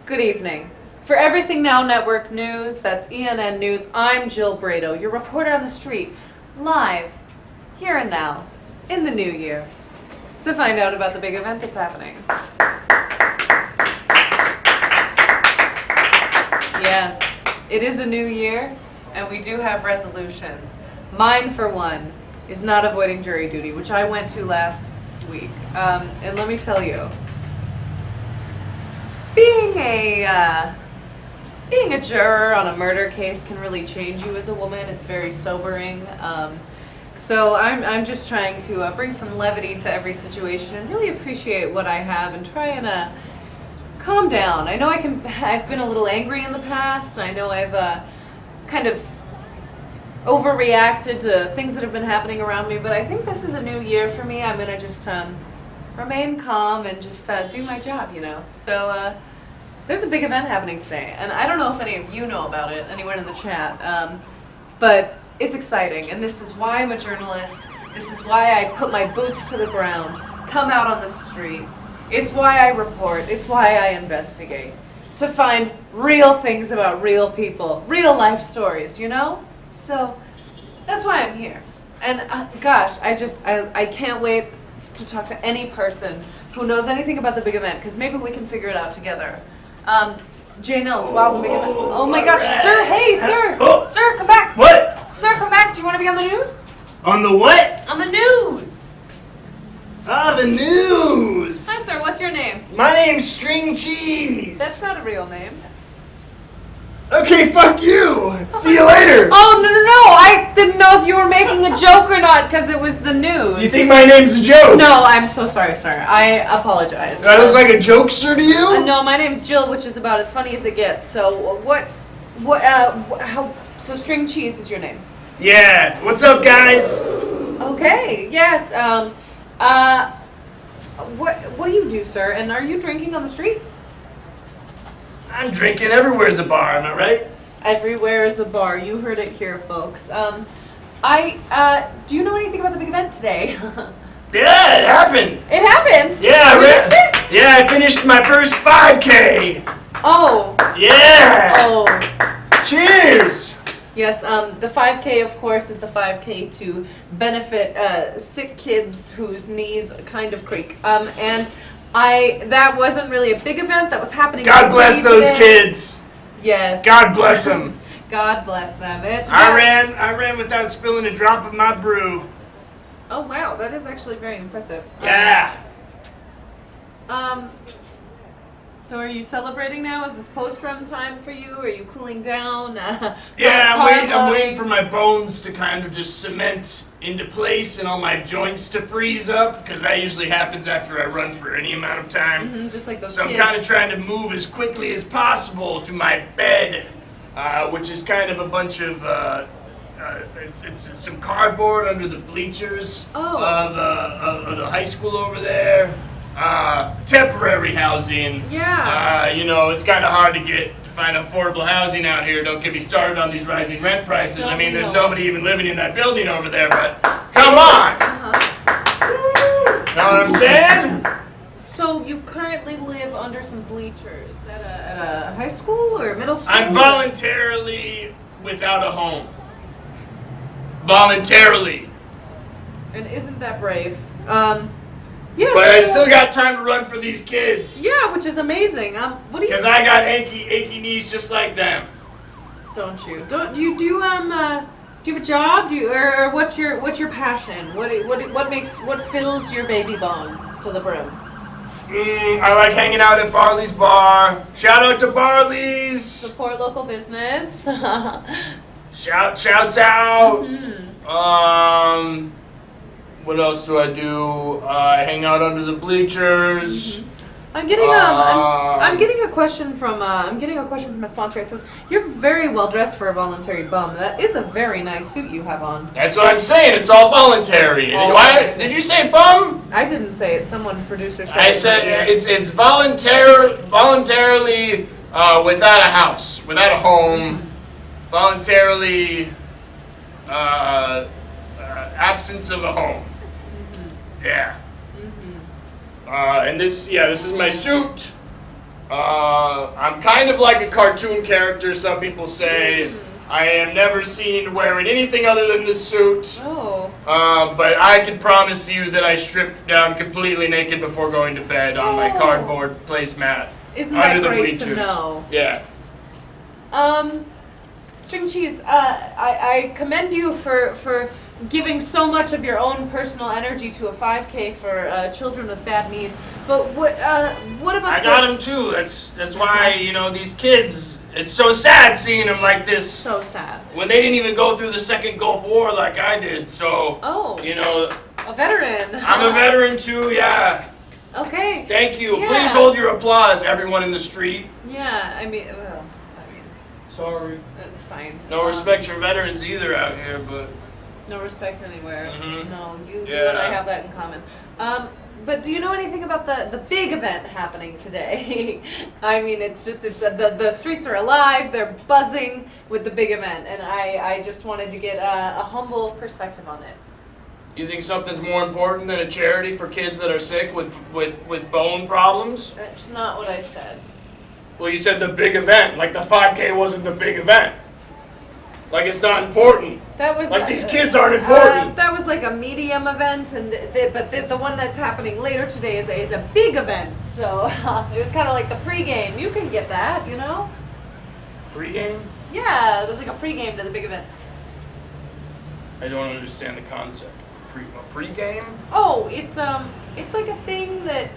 Good evening. For Everything Now Network News, that's ENN News, I'm Jill Brado, your reporter on the street, live, here and now, in the new year, to find out about the big event that's happening. Yes, it is a new year, and we do have resolutions. Mine, for one, is not avoiding jury duty, which I went to last week. And let me tell you, being a juror on a murder case can really change you as a woman. It's very sobering. So I'm just trying to bring some levity to every situation and really appreciate what I have and try and calm down. I know I've been a little angry in the past. I know I've kind of overreacted to things that have been happening around me, but I think this is a new year for me. I'm gonna just remain calm and just do my job, you know. So there's a big event happening today, and I don't know if any of you know about it, anyone in the chat, but it's exciting, and this is why I'm a journalist. This is why I put my boots to the ground, come out on the street. It's why I report. It's why I investigate, to find real things about real people, real life stories, you know? So that's why I'm here. And gosh, I can't wait to talk to any person who knows anything about the big event, because maybe we can figure it out together. Jay Nels, wow, the big event. Oh my gosh, right. Sir, hey, sir. Oh. Sir, come back. What? Sir, come back. Do you want to be on the news? On the what? On the news. Ah, the news. Hi, sir. What's your name? My name's String Cheese. That's not a real name. Okay, fuck you. See you later. Oh, no. I didn't know if you were making a joke or not because it was the news. You think my name's a joke? No, I'm so sorry, sir. I apologize. Do I look like a jokester to you? No, my name's Jill, which is about as funny as it gets. So so String Cheese is your name? Yeah. What's up, guys? Okay. Yes. What do you do, sir? And are you drinking on the street? I'm drinking. Everywhere's a bar, am I right? Everywhere is a bar. You heard it here, folks. Do you know anything about the big event today? Yeah, it happened. It happened? Yeah, you missed it? Yeah, I finished my first 5K. Oh. Yeah. Oh. Cheers. Yes, the 5K, of course, is the 5K to benefit sick kids whose knees kind of creak. And that wasn't really a big event that was happening. God bless those kids. Yes. God bless them. God bless them. I ran without spilling a drop of my brew. Oh wow, that is actually very impressive. Yeah. So are you celebrating now? Is this post-run time for you? Are you cooling down? Yeah, I'm waiting for my bones to kind of just cement into place and all my joints to freeze up, because that usually happens after I run for any amount of time. Mm-hmm, just like those kids. I'm kind of trying to move as quickly as possible to my bed, which is kind of a bunch of, it's some cardboard under the bleachers of the high school over there. Temporary housing. Yeah. It's kind of hard to find affordable housing out here. Don't get me started on these rising rent prices. I mean, there's nobody even living in that building over there, but come on! Know what I'm saying? So you currently live under some bleachers at a high school or middle school? I'm voluntarily without a home. Voluntarily. And isn't that brave? Yes. But I still got time to run for these kids. Yeah, which is amazing. What do you? Because I got achy knees just like them. Don't you? Do you have a job? Or what's your passion? What fills your baby bones to the brim? I like hanging out at Barley's Bar. Shout out to Barley's. Support local business. Shouts out. Mm-hmm. What else do? I hang out under the bleachers. Mm-hmm. I'm getting a question from my sponsor. It says you're very well dressed for a voluntary bum. That is a very nice suit you have on. That's what I'm saying. It's all voluntary. Did you say bum? I didn't say it. Producer said. I said it's voluntarily without a house, without a home, voluntarily absence of a home. Mm-hmm. Yeah. Mm-hmm. And this is my suit. I'm kind of like a cartoon character, some people say. I am never seen wearing anything other than this suit. Oh. But I can promise you that I stripped down completely naked before going to bed on my cardboard placemat. Isn't that under the great bleachers. to know? Yeah. String Cheese, I commend you for giving so much of your own personal energy to a 5K for children with bad knees. But what about? I got him too. That's why these kids. It's so sad seeing them like this. So sad. When they didn't even go through the Second Gulf War like I did. So. Oh. A veteran. I'm a veteran too. Yeah. Okay. Thank you. Yeah. Please hold your applause, everyone in the street. Yeah. I mean. Sorry. That's fine. No respect for veterans either out here, but. No respect anywhere. Mm-hmm. No, you and I have that in common. But do you know anything about the big event happening today? I mean, the streets are alive. They're buzzing with the big event, and I just wanted to get a humble perspective on it. You think something's more important than a charity for kids that are sick with bone problems? That's not what I said. Well, you said the big event, like the 5K wasn't the big event. Like it's not important. That was like these kids aren't important. That was like a medium event, and but the one that's happening later today is a big event. So it was kind of like the pregame. You can get that, you know. Pregame? Yeah, it was like a pregame to the big event. I don't understand the concept. A pregame? Oh, it's like a thing that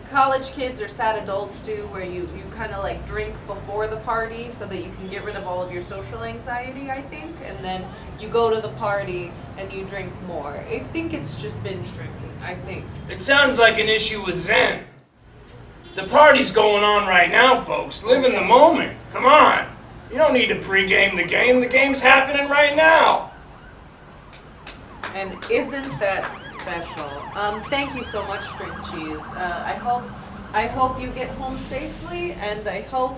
college kids or sad adults do, where you kind of like drink before the party so that you can get rid of all of your social anxiety, I think, and then you go to the party and you drink more. I think it's just binge drinking, I think. It sounds like an issue with Zen. The party's going on right now, folks. Live in the moment. Come on. You don't need to pregame the game. The game's happening right now. And isn't that special? Thank you so much, String Cheese. I hope you get home safely, and I hope.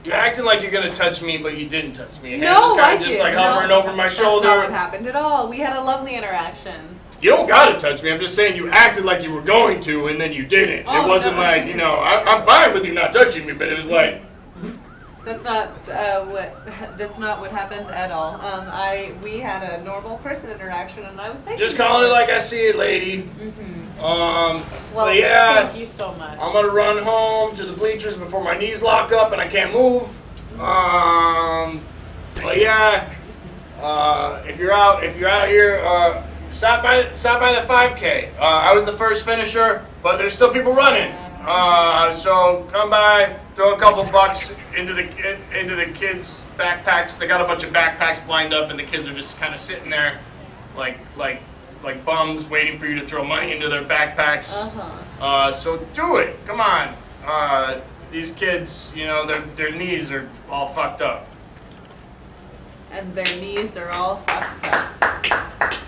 You're acting like you're gonna touch me, but you didn't touch me. Your No, hand was I kind of just did. like hovering over my shoulder. That's not what happened at all. We had a lovely interaction. You don't gotta touch me. I'm just saying you acted like you were going to, and then you didn't. Oh, it wasn't no. like I'm fine with you not touching me, but it was like. That's not That's not what happened at all. We had a normal person interaction, and I was thinking. Just calling it like I see it, lady. Mm-hmm. Well, but yeah. Thank you so much. I'm gonna run home to the bleachers before my knees lock up and I can't move. But yeah. If you're out here, stop by the 5K. I was the first finisher, but there's still people running. So come by, throw a couple bucks into the kids' backpacks. They got a bunch of backpacks lined up, and the kids are just kind of sitting there, like bums, waiting for you to throw money into their backpacks. So do it. Come on. These kids, their knees are all fucked up. And their knees are all fucked up.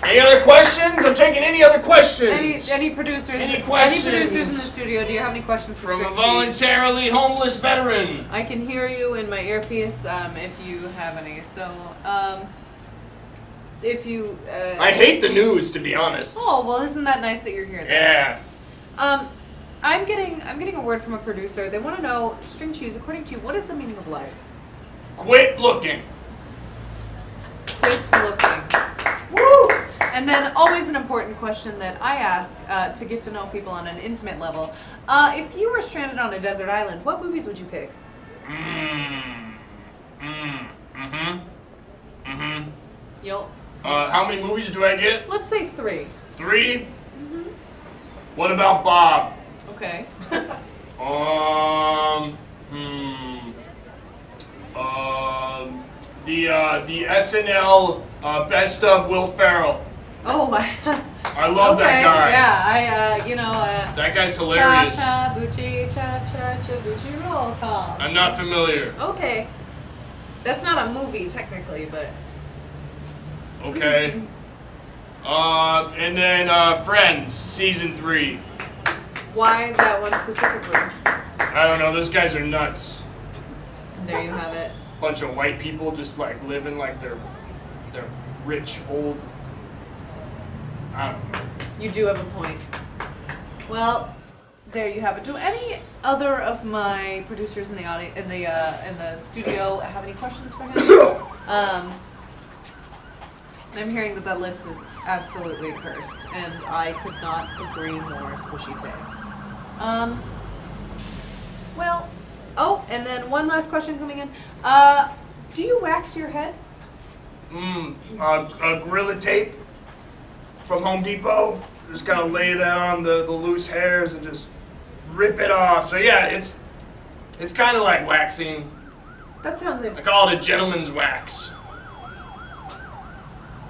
Any other questions? I'm taking any other questions. Any producers? Any questions? Any producers in the studio? Do you have any questions for From a String voluntarily Cheese? homeless veteran. I can hear you in my earpiece. If you have any, so if you. I hate the news, to be honest. Oh well, isn't that nice that you're here? Yeah. I'm getting a word from a producer. They want to know, String Cheese, according to you, what is the meaning of life? Quit looking. Quit looking. Woo! And then always an important question that I ask to get to know people on an intimate level. If you were stranded on a desert island, what movies would you pick? You'll. How many movies do I get? Let's say 3. 3? Mm-hmm. What about Bob? Okay. The SNL Best of Will Ferrell. Oh, I love that guy. Yeah, that guy's hilarious. Cha cha boochie roll call. I'm not familiar. Okay. That's not a movie technically, but. Okay. And then Friends season 3. Why that one specifically? I don't know. Those guys are nuts. There you have it. Bunch of white people just like living like they're rich old. I don't know. You do have a point. Well, There you have it. Do any other of my producers in the audience, in the studio have any questions for him? I'm hearing that list is absolutely cursed, and I could not agree more, Squishy Tay. Well, oh, and then one last question coming in. Do you wax your head? Gorilla tape from Home Depot. Just kind of lay that on the loose hairs and just rip it off. So yeah, it's kind of like waxing. That sounds like... I call it a gentleman's wax.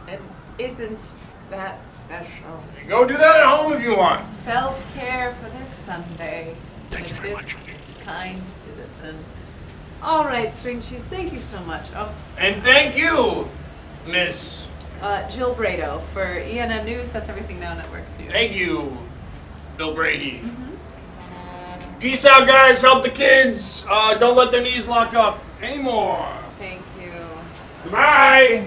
And isn't that special? Go do that at home if you want. Self-care for this Sunday. Thank you very much. This kind citizen. All right, String Cheese, thank you so much. And thank you, Miss. Jill Brado for ENN News. That's Everything Now Network News. Thank you, Bill Brady. Peace out, guys. Help the kids. Don't let their knees lock up anymore. Thank you. Goodbye.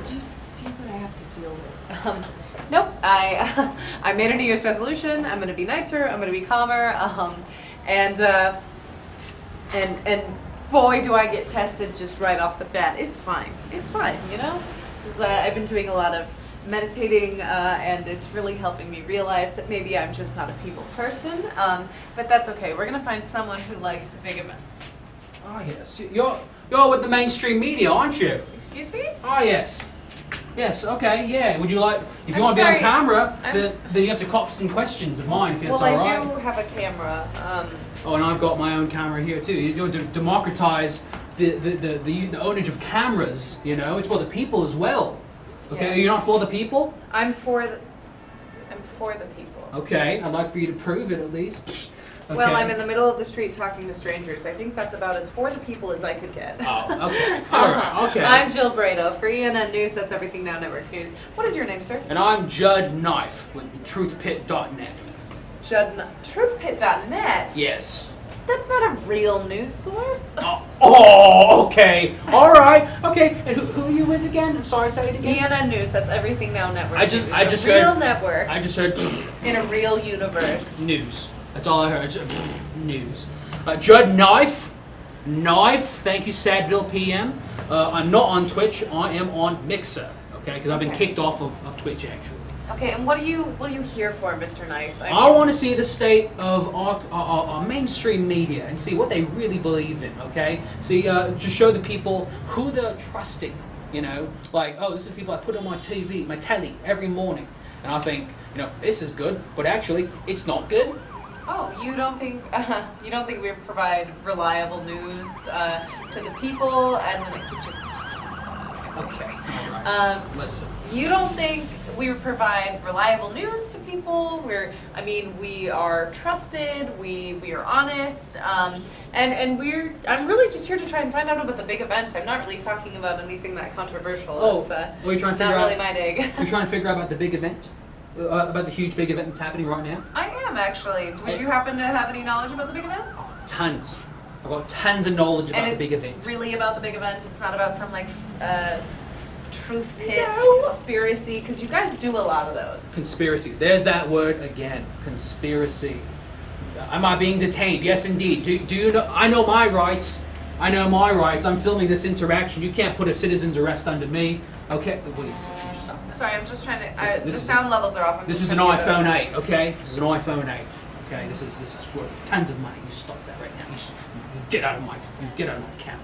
Do you see what I have to deal with? Nope. I made a New Year's resolution. I'm gonna be nicer. I'm gonna be calmer. And boy, do I get tested just right off the bat. It's fine. It's fine. You know. This is I've been doing a lot of meditating, and it's really helping me realize that maybe I'm just not a people person. But that's okay. We're gonna find someone who likes the big event. Oh yes, you're with the mainstream media, aren't you? Excuse me? Oh yes. Yes, okay, yeah. Would you like, if you I'm want to be on sorry. camera, then you have to cop some questions of mine if that's Well, alright. I do have a camera. Oh, and I've got my own camera here too. You're going to democratize the ownage of cameras, you know? It's for the people as well. Okay, Yes. Are you not for the people? I'm for the people. Okay, I'd like for you to prove it at least. Okay. Well, I'm in the middle of the street talking to strangers. I think that's about as for the people as I could get. Oh, okay. Alright, okay. I'm Jill Brado for ENN News. That's Everything Now Network News. What is your name, sir? And I'm Judd Knife with truthpit.net. Truthpit.net? Yes. That's not a real news source. Oh, okay. All right. Okay. And who are you with again? I'm sorry, say it again. ENN News. That's Everything Now Network I News. just a real heard, network I just heard in a real universe. news. That's all I heard. News. Judd Knife. Thank you, Sadville PM. I'm not on Twitch. I am on Mixer. Okay, because I've been Okay. kicked off of Twitch actually. Okay, and what are you here for, Mr. Knife? I want to see the state of our mainstream media and see what they really believe in, okay? See, just show the people who they're trusting, you know? Like, oh, this is people I put on my TV, my telly, every morning. And I think, you know, this is good, but actually, it's not good. Oh, you don't think we provide reliable news to the people as in a kitchen? Okay, all right. Listen. You don't think we provide reliable news to people? We are trusted. We are honest. I'm really just here to try and find out about the big event. I'm not really talking about anything that controversial. Oh, It's, are you trying to figure not really out? my dig. You're trying to figure out about the big event, about the huge big event that's happening right now. I am actually. Would you happen to have any knowledge about the big event? Tons. I've got tons of knowledge about And the it's big event. really about the big event. It's not about some truth pit No. conspiracy, because you guys do a lot of those. Conspiracy. There's that word again. Conspiracy. Am I being detained? Yes, indeed. Do you know? I know my rights. I know my rights. I'm filming this interaction. You can't put a citizen's arrest under me. Okay. Wait. Stop that. Sorry, I'm just trying to. This the is- sound levels are off. This is an iPhone 8. Okay. This is an iPhone 8. Okay. This is worth tons of money. You stop that right now. You get out of my camera.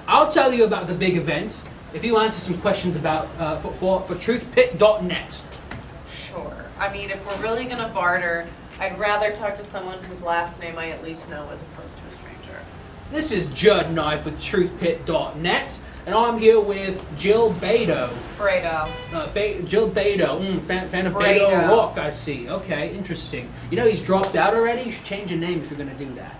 I'll tell you about the big events if you answer some questions about for truthpit.net. Sure. I mean, if we're really gonna barter, I'd rather talk to someone whose last name I at least know as opposed to a stranger. This is Judd Knife with truthpit.net, and I'm here with Jill Beto. Brado. Jill Beto, fan of Brado. Beto Rock, I see. Okay, interesting. You know he's dropped out already? You should change your name if you're going to do that.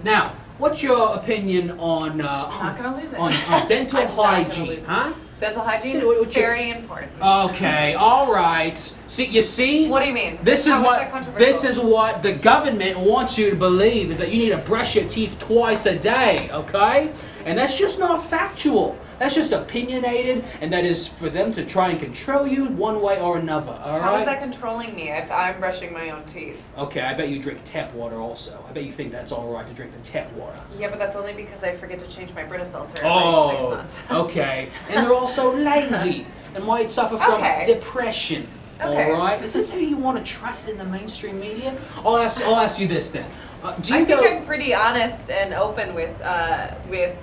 Now, what's your opinion on Not gonna lose it. on dental I'm not gonna hygiene? lose it. Huh? Dental hygiene, Yeah, what you- very important. Okay, all right. You see? What do you mean? This How is that what controversial? the government wants you to believe is that you need to brush your teeth twice a day, okay? And that's just not factual. That's just opinionated, and that is for them to try and control you one way or another, all right? How is that controlling me if I'm brushing my own teeth? Okay, I bet you drink tap water also. I bet you think that's all right to drink the tap water. Yeah, but that's only because I forget to change my Brita filter every 6 months. Okay. And they're also lazy and might suffer from depression. Okay. All right. Is this who you want to trust in the mainstream media? I'll ask you this then. I think I'm pretty honest and open with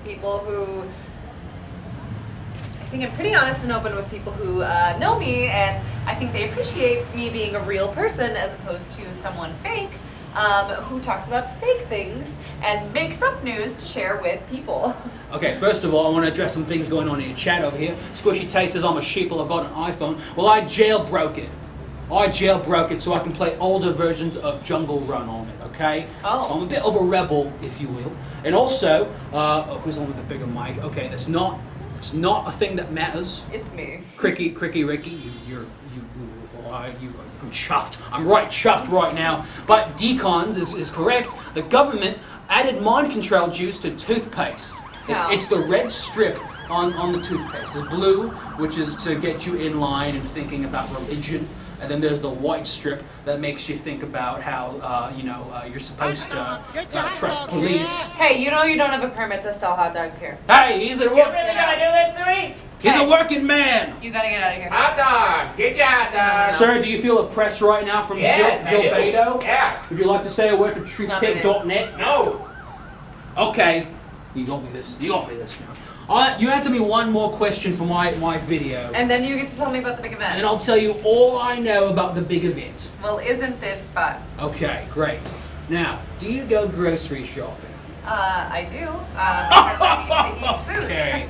people who. I think I'm pretty honest and open with people who know me, and I think they appreciate me being a real person as opposed to someone fake who talks about fake things and makes up news to share with people. Okay, first of all, I want to address some things going on in your chat over here. Squishy Taste says I'm a sheeple, I've got an iPhone. Well, I jailbroke it. I jailbroke it so I can play older versions of Jungle Run on it, okay? Oh. So I'm a bit of a rebel, if you will. And also, who's the one with the bigger mic? Okay, it's not a thing that matters. It's me. Cricky, Ricky, I'm chuffed. I'm right chuffed right now. But decons is correct. The government added mind control juice to toothpaste. It's the red strip on the toothpaste. There's blue, which is to get you in line and thinking about religion. And then there's the white strip that makes you think about how, you're supposed to trust police. Hey, you know you don't have a permit to sell hot dogs here. Hey, he's a You really gotta do this to me? He's a working man. You gotta get out of here. Hot dogs! Get your hot dogs! Sir, do you feel oppressed right now from Yes, Jill I do. Beto? Yeah. Would you like to say a word for not been truthpick.net? No. Okay. You got me this now. You answer me one more question for my video. And then you get to tell me about the big event. And I'll tell you all I know about the big event. Well, isn't this fun? Okay, great. Now, do you go grocery shopping? I do. Because I need to eat food. Okay.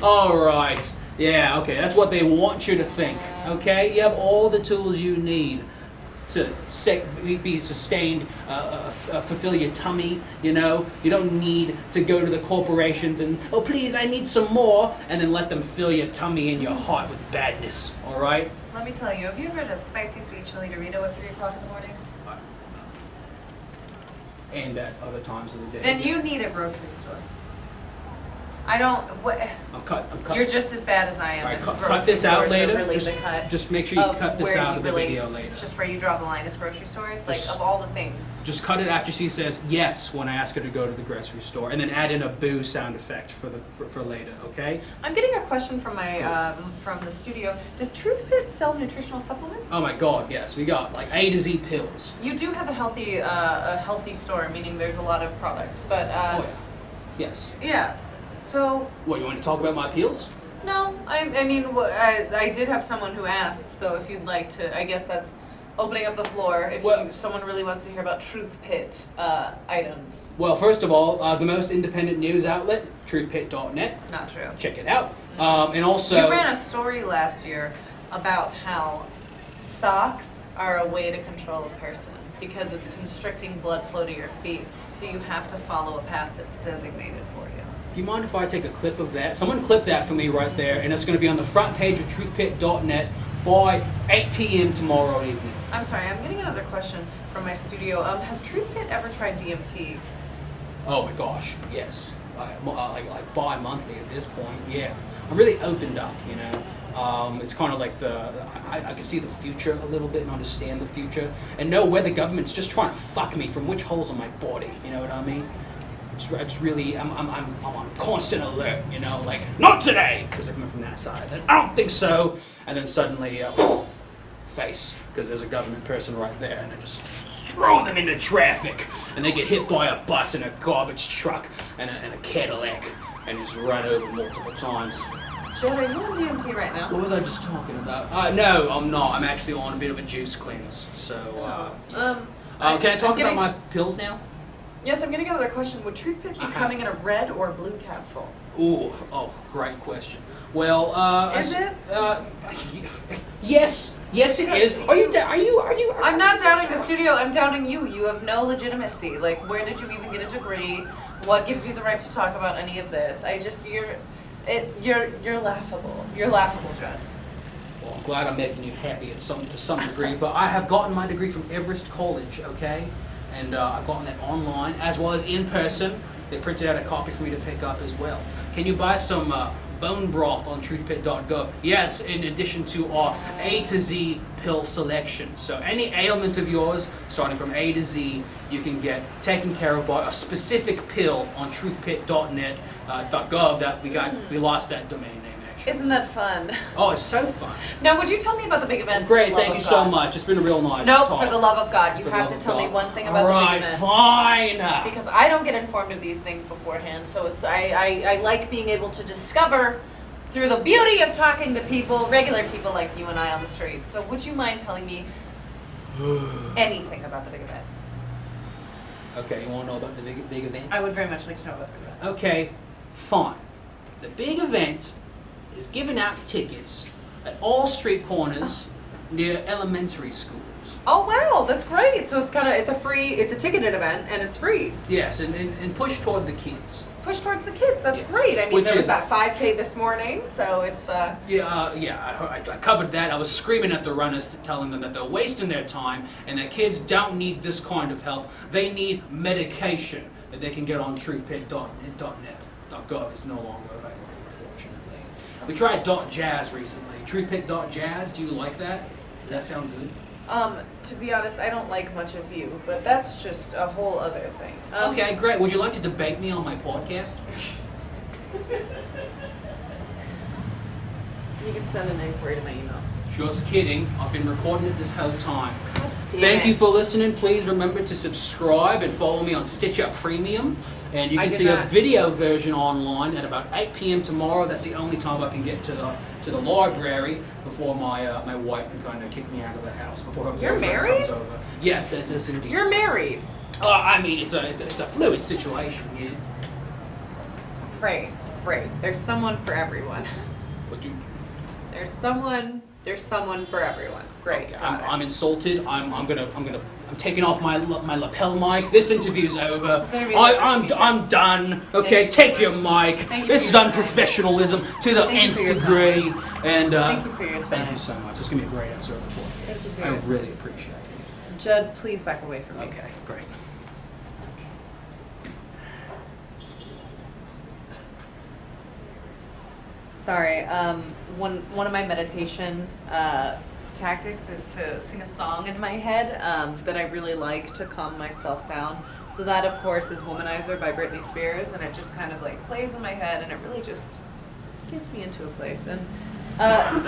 Alright. Yeah, okay, that's what they want you to think. Okay? You have all the tools you need to be sustained, fulfill your tummy, you know? You don't need to go to the corporations and, oh please, I need some more, and then let them fill your tummy and your heart with badness, alright? Let me tell you, have you ever had a spicy sweet chili Dorito at 3 o'clock in the morning? And at other times of the day. Then you need a grocery store. I don't. What? I'm cut. You're just as bad as I am. Alright, if cut grocery this out stores are later. Really the cut Just make sure you of cut this where out you of the really- video later. It's just where you draw the line is grocery stores. Like Just- of all the things. Just cut it after she says yes when I ask her to go to the grocery store, and then add in a boo sound effect for later. Okay? I'm getting a question from my from the studio. Does Truth Pit sell nutritional supplements? Oh my God, yes. We got like A to Z pills. You do have a healthy store, meaning there's a lot of product. But Oh yeah. Yes. yeah. So What, you want to talk about my pills? no, I mean I did have someone who asked. So if you'd like to, I guess that's opening up the floor. If someone really wants to hear about Truth Pit items. Well, first of all, the most independent news outlet, truthpit.net. Not true. Check it out. And also, You ran a story last year about how socks are a way to control a person because it's constricting blood flow to your feet, so you have to follow a path that's designated for you. do you mind if I take a clip of that? Someone clip that for me right there, and it's going to be on the front page of truthpit.net by 8 p.m. tomorrow evening. I'm sorry, I'm getting another question from my studio. Has Truth Pit ever tried DMT? Oh my gosh, yes. Like bi-monthly at this point, yeah. I'm really opened up, you know. It's kind of like I can see the future a little bit and understand the future and know where the government's just trying to fuck me from which holes in my body, you know what I mean? It's really, I'm on constant alert, you know, like, not today, because they're coming from that side. Then, I don't think so. And then suddenly, face, because there's a government person right there, and I just throw them into traffic, and they get hit by a bus and a garbage truck and a Cadillac, and just run over multiple times. Jed, are you on DMT right now? What was I just talking about? No, I'm not. I'm actually on a bit of a juice cleanse. So, can I talk about my pills now? Yes, I'm getting another question. Would Truth Pit be coming in a red or blue capsule? Ooh, great question. Well, is it? Yes, it is. Are you? I'm not doubting the studio. I'm doubting you. You have no legitimacy. Like, where did you even get a degree? What gives you the right to talk about any of this? You're laughable. You're laughable, Judd. Well, I'm glad I'm making you happy to some degree, but I have gotten my degree from Everest College, okay? And I've gotten that online as well as in person. They printed out a copy for me to pick up as well. Can you buy some bone broth on truthpit.gov. Yes, in addition to our A to Z pill selection. So any ailment of yours, starting from A to Z, you can get taken care of by a specific pill on truthpit.net.gov that we lost that domain name. Isn't that fun? Oh, it's so fun. Now, would you tell me about the big event? Great, thank you so much. It's been a real nice Nope, talk. for the love of God. You For the have to love tell of me God. one thing about the big event. Fine. Because I don't get informed of these things beforehand, so I like being able to discover through the beauty of talking to people, regular people like you and I on the street. So would you mind telling me anything about the big event? Okay, you want to know about the big event? I would very much like to know about the big event. Okay, fine. The big event is giving out tickets at all street corners near elementary schools. Oh wow, that's great. So it's a ticketed event and it's free. Yes, and push toward the kids. Push towards the kids. That's Yes. great. I mean, Which there was is- that 5K this morning, so it's I covered that. I was screaming at the runners, telling them that they're wasting their time and that kids don't need this kind of help. They need medication that they can get on truthpit.net.gov. It's no longer available, unfortunately. We tried .jazz recently. Truthpit.jazz, do you like that? Does that sound good? to be honest, I don't like much of you, but that's just a whole other thing. Okay, great. Would you like to debate me on my podcast? You can send an inquiry to my email. Just kidding. I've been recording it this whole time. Damn Thank it. you for listening. Please remember to subscribe and follow me on Stitcher Premium. And you I can did see not. a video version online at about 8 p.m. tomorrow. That's the only time I can get to the library before my wife can kind of kick me out of the house before her You're boyfriend married? comes over. Yes, that's indeed. You're married. I mean, it's a fluid situation. Yeah. Right. There's someone for everyone. But you, There's someone for everyone. Great. okay, got it. I'm insulted. I'm taking off my lapel mic. This interview's over. This interview's over. I'm done. Okay, Thank you take your so mic. Thank you This for is your time. unprofessionalism to the Thank you nth for your degree. And Thank you for your thank time. you so much. It's gonna be a great episode of the Thank you podcast. for I your- really appreciate it. Judd, please back away from me. Okay, great. Sorry. One of my meditation tactics is to sing a song in my head that I really like to calm myself down. So that, of course, is "Womanizer" by Britney Spears, and it just kind of like plays in my head, and it really just gets me into a place. And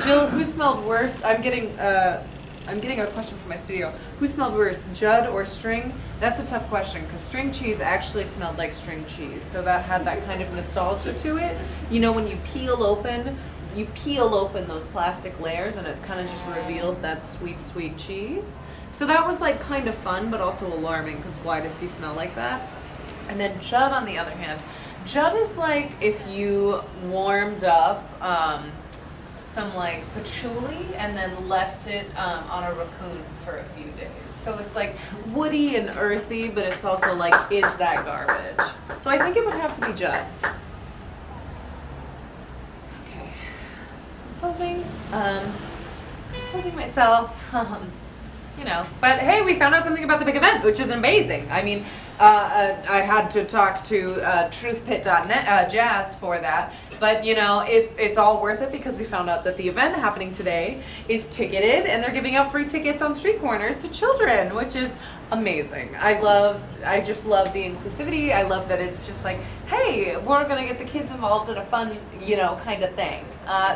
Jill, who smelled worse? I'm getting a question from my studio. Who smelled worse, Judd or String? That's a tough question because string cheese actually smelled like string cheese, so that had that kind of nostalgia to it. You know, when you peel open those plastic layers and it kind of just reveals that sweet, sweet cheese. So that was like kind of fun, but also alarming because why does he smell like that? And then Judd, on the other hand, Judd is like if you warmed up some like patchouli and then left it on a raccoon for a few days. So it's like woody and earthy, but it's also like, is that garbage? So I think it would have to be Judd. Okay. Posing myself. You know, but hey, we found out something about the big event, which is amazing. I mean, I had to talk to truthpit.net jazz for that, but you know, it's all worth it because we found out that the event happening today is ticketed, and they're giving out free tickets on street corners to children, which is amazing. I just love the inclusivity. I love that it's just like, hey, we're gonna get the kids involved in a fun, you know, kind of thing.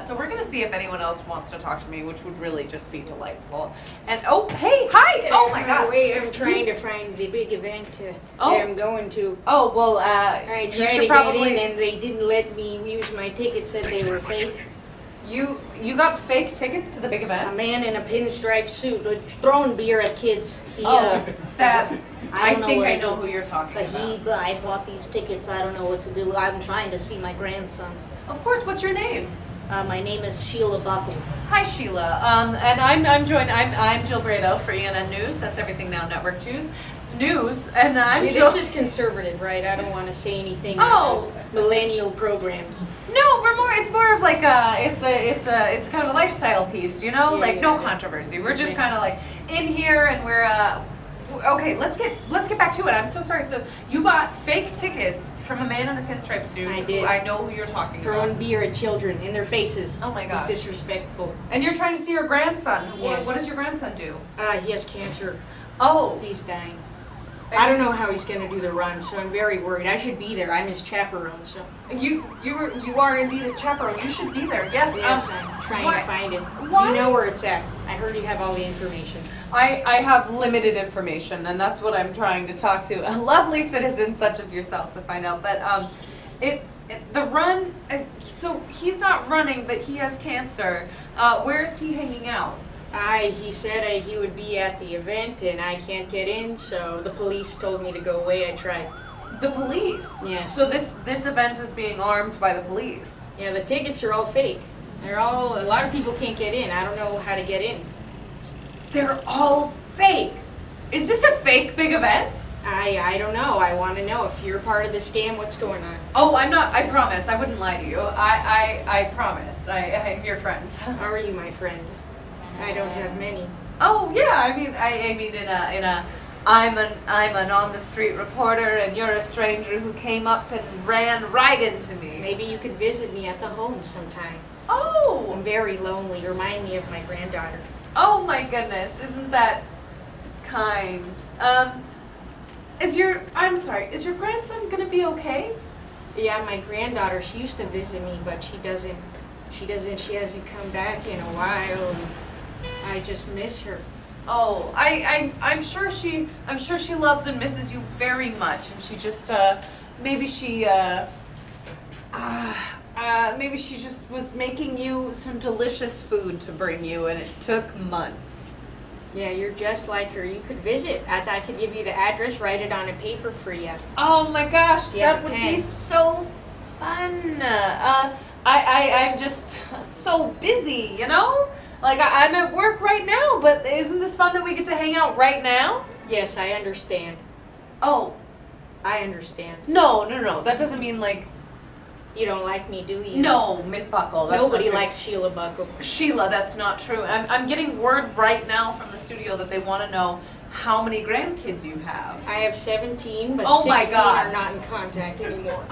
So we're gonna see if anyone else wants to talk to me, which would really just be delightful. And oh, hey, hi! Oh my God! Wait, I'm Excuse- trying to find the big event that Oh. I'm going to. Oh well, I you tried should to probably get in and they didn't let me use my tickets, said they were fake. you got fake tickets to the big A event. man in a pinstripe suit throwing beer at kids. He, That I don't know think what I to know do. who you're talking about. I bought these tickets. I don't know what to do. I'm trying to see my grandson. Of course. What's your name? My name is Sheila Buckle. Hi Sheila. And I'm Jill Brado for ENN News. That's Everything Now Network News. And I'm Jill. This is conservative, right? I don't want to say anything Oh. as millennial programs. No, it's more of like it's kind of a lifestyle piece, you know, Yeah, like yeah, no yeah. controversy. We're just Okay. kind of like in here, and we're Okay, let's get back to it. I'm so sorry. So you got fake tickets from a man in a pinstripe suit. I did. I know who you're talking Throwing about. beer at children in their faces. Oh my gosh. It was disrespectful. And you're trying to see your grandson. Yes. What does your grandson do? He has cancer. Oh. He's dying. I don't know how he's going to do the run, so I'm very worried. I should be there. I'm his chaperone, so. You are indeed his chaperone. You should be there. Yes. Yes, I'm trying why? to find it. Why? Do you know where it's at? I heard you have all the information. I have limited information, and that's what I'm trying to talk to a lovely citizen such as yourself to find out. But the run. So he's not running, but he has cancer. Where is he hanging out? He said he would be at the event, and I can't get in, so the police told me to go away. I tried. The police? Yes. So this event is being armed by the police? Yeah, the tickets are all fake. A lot of people can't get in. I don't know how to get in. They're all fake. Is this a fake big event? I don't know. I want to know if you're part of the scam, what's going on? Oh, I'm not. I promise. I wouldn't lie to you. I promise. I'm your friend. How are you, my friend? I don't have many. Oh yeah. I mean I'm an on the street reporter, and you're a stranger who came up and ran right into me. Maybe you could visit me at the home sometime. Oh. I'm very lonely. Remind me of my granddaughter. Oh my goodness, isn't that kind? Is your grandson gonna be okay? Yeah, my granddaughter, she used to visit me, but she hasn't come back in a while, and I just miss her. Oh, I'm sure she loves and misses you very much, and she just maybe she just was making you some delicious food to bring you, and it took months. Yeah, you're just like her. You could visit. I could give you the address, write it on a paper for you. Oh my gosh, Yeah, that would okay. be so fun. I'm just so busy, you know? Like, I'm at work right now, but isn't this fun that we get to hang out right now? Yes, I understand. Oh, I understand. no. That doesn't mean, like, You don't like me, do you? no, Miss Buckle. That's Nobody not true. likes Sheila Buckle. Sheila, that's not true. I'm getting word right now from the studio that they want to know how many grandkids you have. I have 17, but Oh my 16 gosh. are not in contact anymore.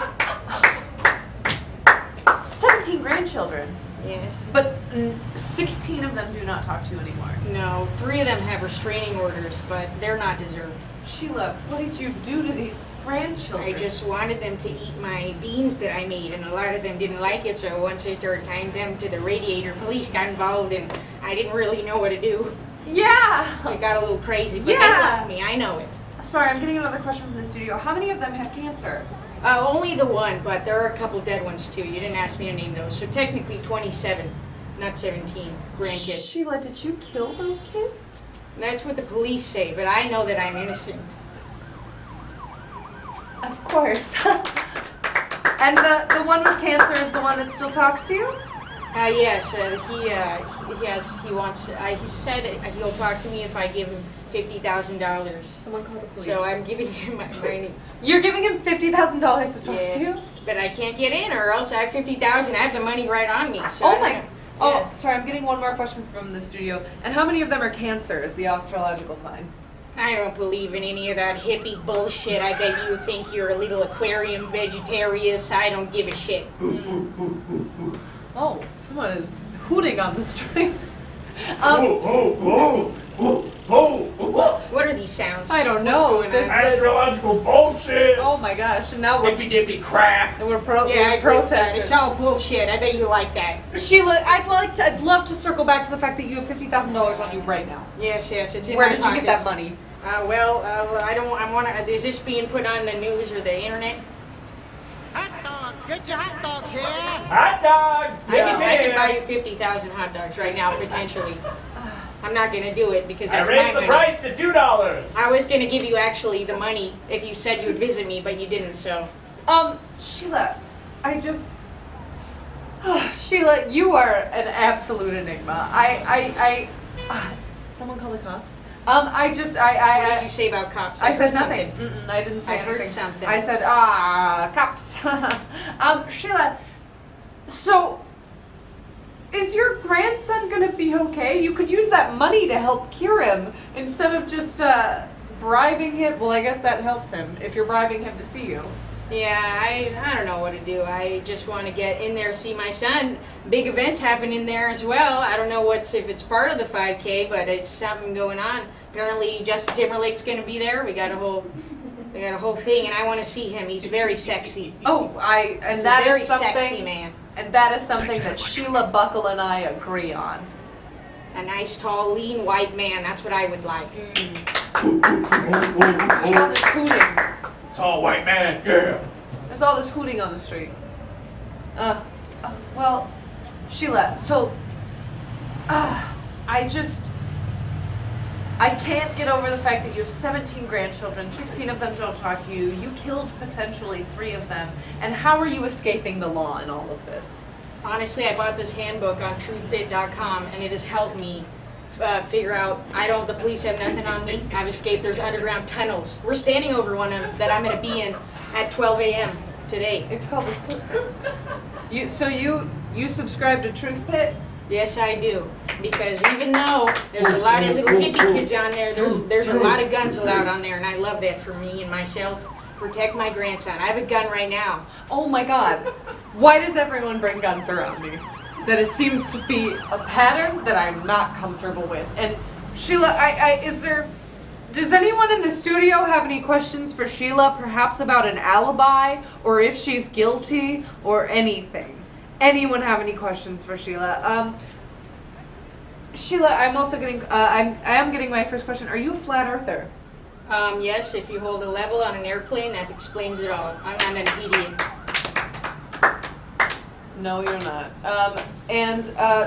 17 grandchildren, Yes. but 16 of them do not talk to you anymore. No, 3 of them have restraining orders, but they're not deserved. Sheila, what did you do to these grandchildren? I just wanted them to eat my beans that I made, and a lot of them didn't like it, so once I started tying them to the radiator, police got involved, and I didn't really know what to do. Yeah. It got a little crazy, but they Yeah. love me, I know it. Sorry, I'm getting another question from the studio. How many of them have cancer? Only the one, but there are a couple dead ones too. You didn't ask me to name those, so technically 27, not 17 grandkids. Sheila, did you kill those kids? That's what the police say, but I know that I'm innocent. Of course. And the one with cancer is the one that still talks to you? Yes, he said he'll talk to me if I give him $50,000. Someone called the police. So I'm giving him my money. You're giving him $50,000 to talk Yes, to you? but I can't get in, or else I have $50,000. I have the money right on me. So I Oh don't my. know. Oh, Yeah. sorry. I'm getting one more question from the studio. And how many of them are cancer? Is the astrological sign? I don't believe in any of that hippie bullshit. I bet you think you're a little aquarium vegetarian. I don't give a shit. Oh, someone is hooting on the street. What are these sounds? I don't What's know. going on? There's- Astrological bullshit. Oh my gosh! And now Hippy dippy crap. we're Yeah, I we're agree with that. protesting. It's all bullshit. I bet you like that. Sheila, I'd love to circle back to the fact that you have $50,000 on you right now. Yes, it's in Where my did you get that pockets. money? I want to. Is this being put on the news or the internet? Hot dogs! Get your hot dogs here! Hot dogs. I can buy you 50,000 hot dogs right now, potentially. I'm not gonna do it because I that's my raised the money. price to $2. I was gonna give you actually the money if you said you would visit me, but you didn't. So Sheila, Sheila, you are an absolute enigma. Someone call the cops. what did you say about cops? I said heard nothing. something. I didn't say I anything. heard something. I said, cops. Sheila, so is your grandson gonna be okay? You could use that money to help cure him instead of just bribing him? Well, I guess that helps him if you're bribing him to see you. Yeah, I don't know what to do. I just want to get in there, see my son. Big events happen in there as well. I don't know if it's part of the 5K, but it's something going on. Apparently, Justin Timberlake's going to be there. We got a whole thing, and I want to see him. He's very sexy. Oh, He's a very sexy man. And that is something that Sheila Buckle and I agree on. A nice, tall, lean, white man. That's what I would like. There's all this hooting. Tall white man, yeah. There's all this hooting on the street. Well, Sheila, so, I can't get over the fact that you have 17 grandchildren, 16 of them don't talk to you, you killed potentially 3 of them, and how are you escaping the law in all of this? Honestly, I bought this handbook on truthbit.com, and it has helped me figure out the police have nothing on me. I've escaped. There's underground tunnels. We're standing over one of them that I'm going to be in at 12 a.m. today. It's called you subscribe to Truth Pit? Yes, I do. Because even though there's a lot of little hippie kids on there, there's a lot of guns allowed on there, and I love that for me and myself. Protect my grandson. I have a gun right now. Oh my God. Why does everyone bring guns around me? That seems to be a pattern that I'm not comfortable with. And Sheila, does anyone in the studio have any questions for Sheila, perhaps about an alibi, or if she's guilty, or anything? Anyone have any questions for Sheila? Sheila, I'm also getting, I am getting my first question. Are you a flat earther? Yes, if you hold a level on an airplane, that explains it all. I'm not an idiot. No, you're not.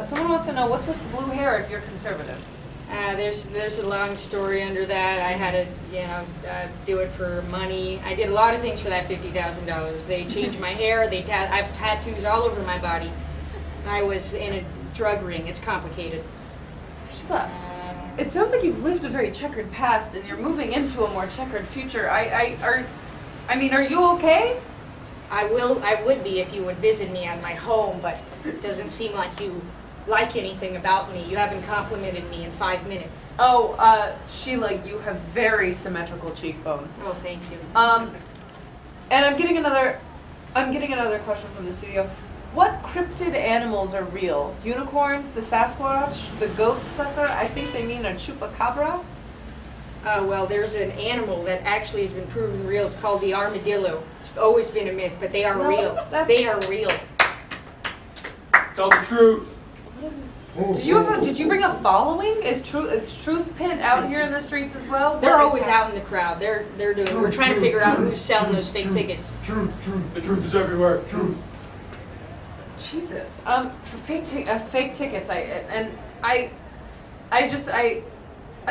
Someone wants to know, what's with the blue hair if you're conservative? There's a long story under that. I had to, do it for money. I did a lot of things for that $50,000. They changed my hair. I have tattoos all over my body. I was in a drug ring. It's complicated. Sheila, it sounds like you've lived a very checkered past and you're moving into a more checkered future. Are you okay? I would be if you would visit me at my home, but it doesn't seem like you like anything about me. You haven't complimented me in 5 minutes. Oh, Sheila, you have very symmetrical cheekbones. Oh, thank you. And I'm getting another question from the studio. What cryptid animals are real? Unicorns, the Sasquatch, the goat sucker? I think they mean a chupacabra. Well, there's an animal that actually has been proven real. It's called the armadillo. It's always been a myth, but they are real. They are real. Tell the truth. Did you bring a following? Is Truth Pit out here in the streets as well? They're always out in the crowd. We're trying to figure out who's selling those fake tickets. Truth. The truth is everywhere. Truth. Jesus. The fake tickets. I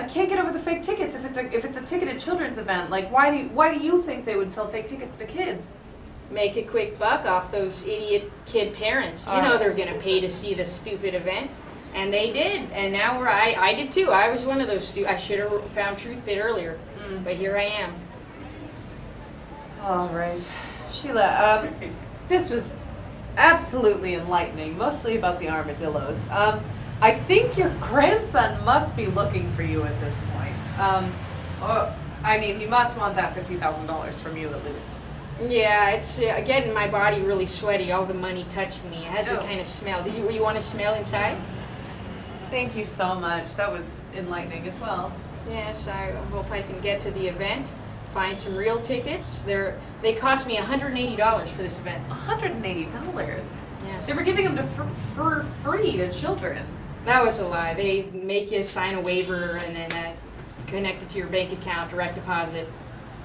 can't get over the fake tickets if it's a ticketed children's event. Like, why do you think they would sell fake tickets to kids? Make a quick buck off those idiot kid parents. You know they're gonna pay to see this stupid event, and they did. And now I did too. I was one of those. I should have found Truth Pit earlier, but here I am. All right, Sheila. This was absolutely enlightening. Mostly about the armadillos. I think your grandson must be looking for you at this point. He must want that $50,000 from you at least. Yeah, it's getting my body really sweaty. All the money touching me. It has a kind of smell. Do you want to smell inside? Thank you so much. That was enlightening as well. Yes, I hope I can get to the event. Find some real tickets. They cost me $180 for this event. $180? Yes. They were giving them for free to children. That was a lie. They make you sign a waiver and then connect it to your bank account, direct deposit.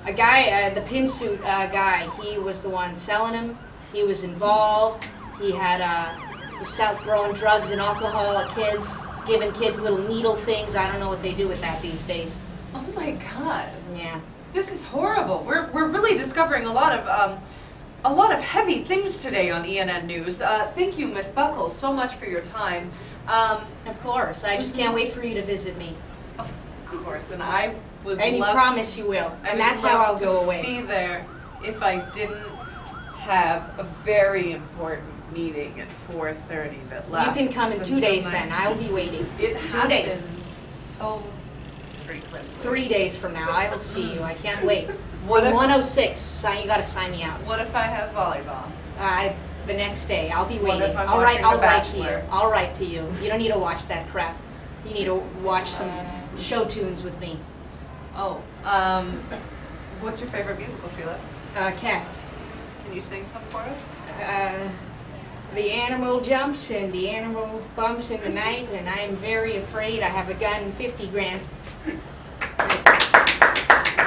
A guy, the pin suit guy, he was the one selling them. He was involved. He was out throwing drugs and alcohol at kids, giving kids little needle things. I don't know what they do with that these days. Oh my God. Yeah. This is horrible. We're really discovering a lot of heavy things today on ENN News. Thank you, Miss Buckles, so much for your time. Of course. I just can't wait for you to visit me. Of course, and I would and you love promise you will. And that's how I'll go away. Be there if I didn't have a very important meeting at 4:30 that lasts. You can come in 2 days then. I'll be waiting. It 2 days. happens so frequently. 3 days from now, I will see you. I can't wait. What if 106. You got to sign me out. What if I have volleyball? The next day, I'll be waiting. What if I'm I'll write. watching I'll The write to you. Bachelor? I'll write to you. You don't need to watch that crap. You need to watch some show tunes with me. Oh, what's your favorite musical, Sheila? Cats. Can you sing some for us? The animal jumps and the animal bumps in the night, and I am very afraid. I have a gun, 50 grand. I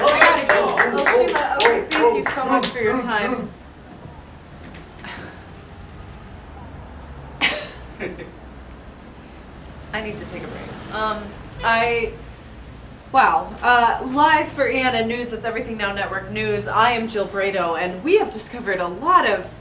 gotta go. Oh, Sheila, okay, thank you so much for your time. I need to take a break. Live for Anna News, that's Everything Now Network News, I am Jill Brado, and we have discovered a lot of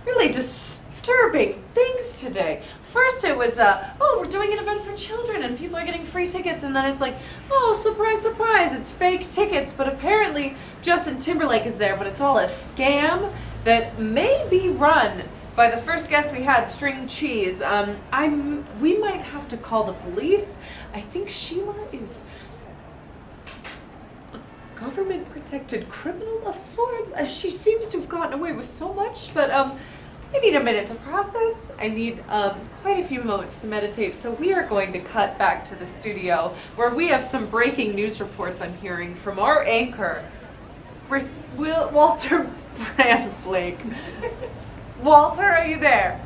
really disturbing things today. First it was, we're doing an event for children and people are getting free tickets, and then it's like, oh, surprise, surprise, it's fake tickets, but apparently Justin Timberlake is there, but it's all a scam that may be run by the first guest we had, String Cheese. We might have to call the police. I think Sheila is a government-protected criminal of sorts, as she seems to have gotten away with so much, but I need a minute to process. I need quite a few moments to meditate, so we are going to cut back to the studio where we have some breaking news reports I'm hearing from our anchor, Walter Brandflake. Walter, are you there?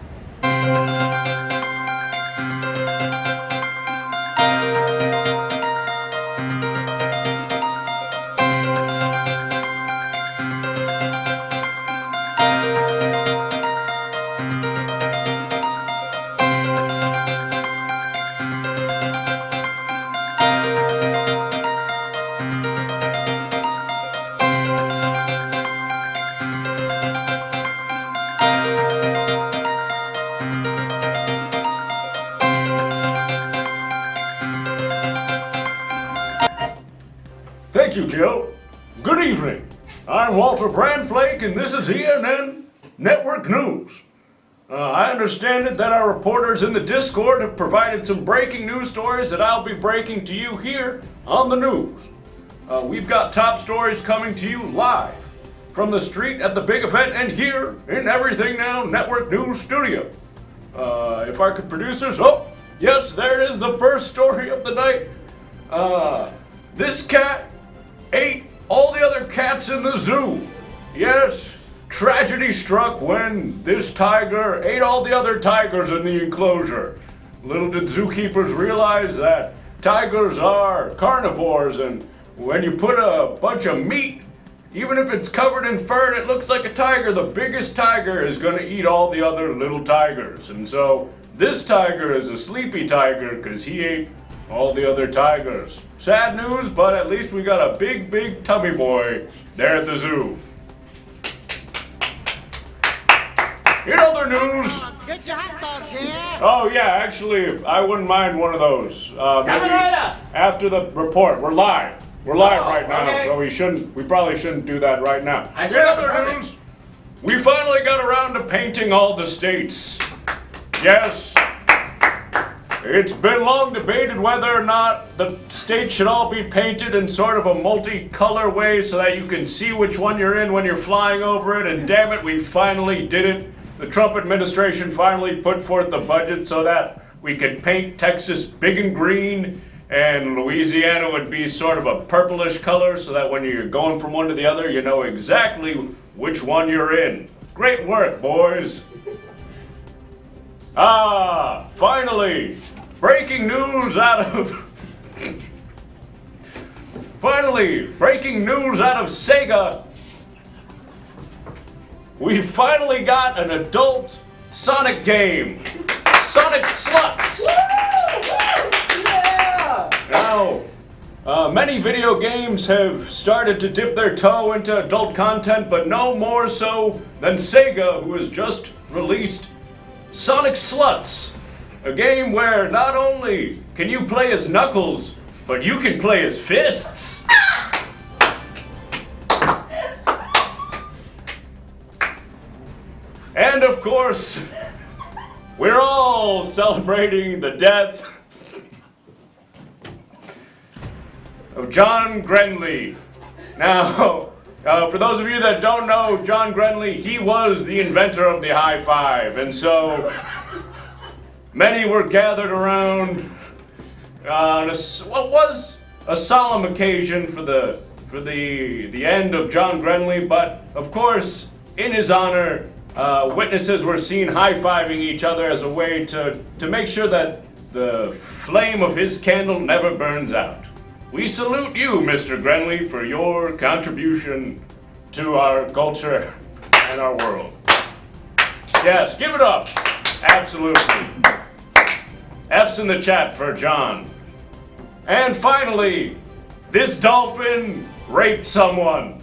Thank you, Jill. Good evening. I'm Walter Brandflake, and this is ENN Network News. I understand it that our reporters in the Discord have provided some breaking news stories that I'll be breaking to you here on the news. We've got top stories coming to you live from the street at the big event and here in Everything Now Network News Studio. If our producers, oh, yes, there is the first story of the night. This cat ate all the other cats in the zoo. Yes, tragedy struck when this tiger ate all the other tigers in the enclosure. Little did zookeepers realize that tigers are carnivores, and when you put a bunch of meat, even if it's covered in fur and it looks like a tiger, the biggest tiger is going to eat all the other little tigers. And so this tiger is a sleepy tiger because he ate all the other tigers. Sad news, but at least we got a big, big tummy boy there at the zoo. In other news... Get your hot dogs here. Oh yeah, actually, I wouldn't mind one of those. Coming right up. After the report, we're live. We're live Oh, right now, okay. so we probably shouldn't do that right now. I In said other perfect. news, we finally got around to painting all the states. Yes. It's been long debated whether or not the states should all be painted in sort of a multicolor way so that you can see which one you're in when you're flying over it, and damn it, we finally did it. The Trump administration finally put forth the budget so that we could paint Texas big and green, and Louisiana would be sort of a purplish color so that when you're going from one to the other, you know exactly which one you're in. Great work, boys. Finally, breaking news out of Sega. We finally got an adult Sonic game, Sonic Sluts. Now, many video games have started to dip their toe into adult content, but no more so than Sega, who has just released Sonic Sluts, a game where not only can you play as Knuckles, but you can play as Fists. And of course, we're all celebrating the death of John Grenly. Now, for those of you that don't know John Grenly, he was the inventor of the high five, and so many were gathered around on what was a solemn occasion for the end of John Grenly, but of course, in his honor, witnesses were seen high-fiving each other as a way to make sure that the flame of his candle never burns out. We salute you, Mr. Grenly, for your contribution to our culture and our world. Yes, give it up. Absolutely. F's in the chat for John. And finally, this dolphin raped someone.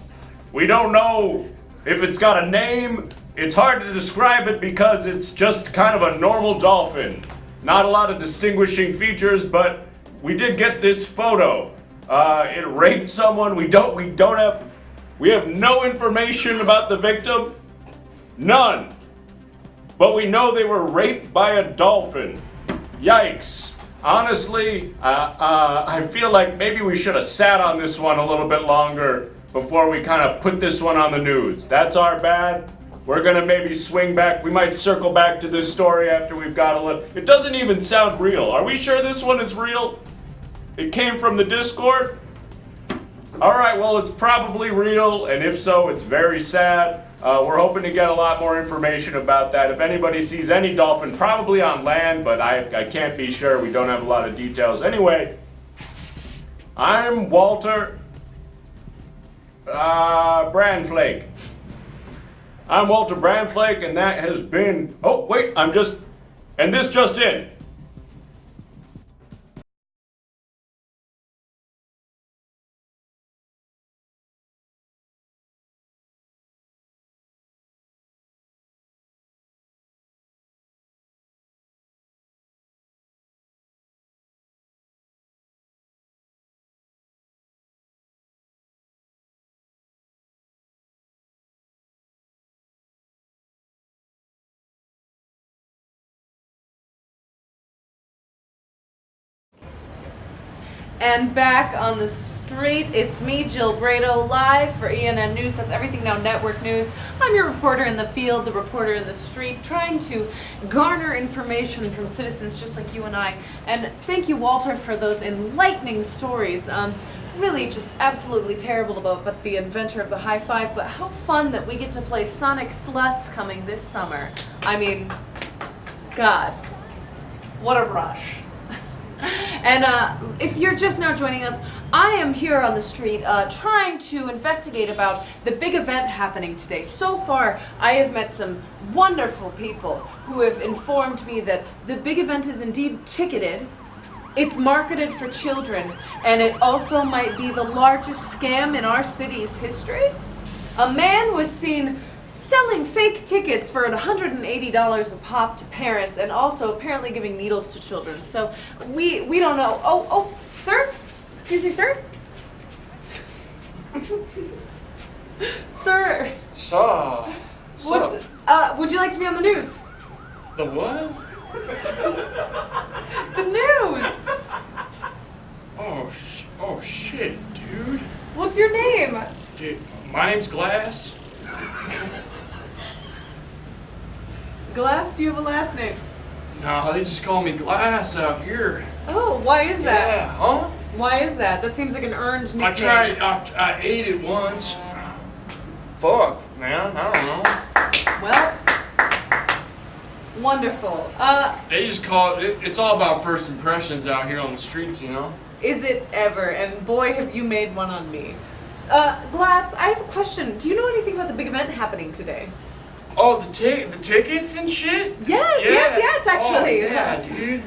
We don't know if it's got a name. It's hard to describe it because it's just kind of a normal dolphin. Not a lot of distinguishing features, but we did get this photo. It raped someone. We have no information about the victim. None. But we know they were raped by a dolphin. Yikes. Honestly, I feel like maybe we should have sat on this one a little bit longer before we kind of put this one on the news. That's our bad. We're gonna maybe swing back. We might circle back to this story after we've got a little. It doesn't even sound real. Are we sure this one is real? It came from the Discord? Alright, well, it's probably real, and if so, it's very sad. We're hoping to get a lot more information about that. If anybody sees any dolphin, probably on land, but I can't be sure. We don't have a lot of details. Anyway, I'm Walter Brandflake. I'm Walter Brandflake, and that has been... Oh, wait, and this just in. And back on the street, it's me, Jill Brado, live for ENN News. That's Everything Now Network News. I'm your reporter in the field, the reporter in the street, trying to garner information from citizens just like you and I. And thank you, Walter, for those enlightening stories. Really just absolutely terrible about the inventor of the high five, but how fun that we get to play Sonic Sluts coming this summer. I mean, God, what a rush. And if you're just now joining us, I am here on the street trying to investigate about the big event happening today. So far, I have met some wonderful people who have informed me that the big event is indeed ticketed, it's marketed for children, and it also might be the largest scam in our city's history. A man was seen selling fake tickets for $180 a pop to parents, and also apparently giving needles to children. So we don't know. Oh, sir? Excuse me, sir? Sir. So, Would you like to be on the news? the what? The news! Oh shit, dude. What's your name? Dude, my name's Glass. Glass, do you have a last name? No, they just call me Glass out here. Oh, why is that? Yeah, huh? Why is that? That seems like an earned nickname. I ate it once. Fuck, man, I don't know. Well, wonderful. They just call it, it's all about first impressions out here on the streets, you know? Is it ever? And boy, have you made one on me. Glass, I have a question. Do you know anything about the big event happening today? Oh, the tickets and shit? Yes, actually. Oh, yeah, dude.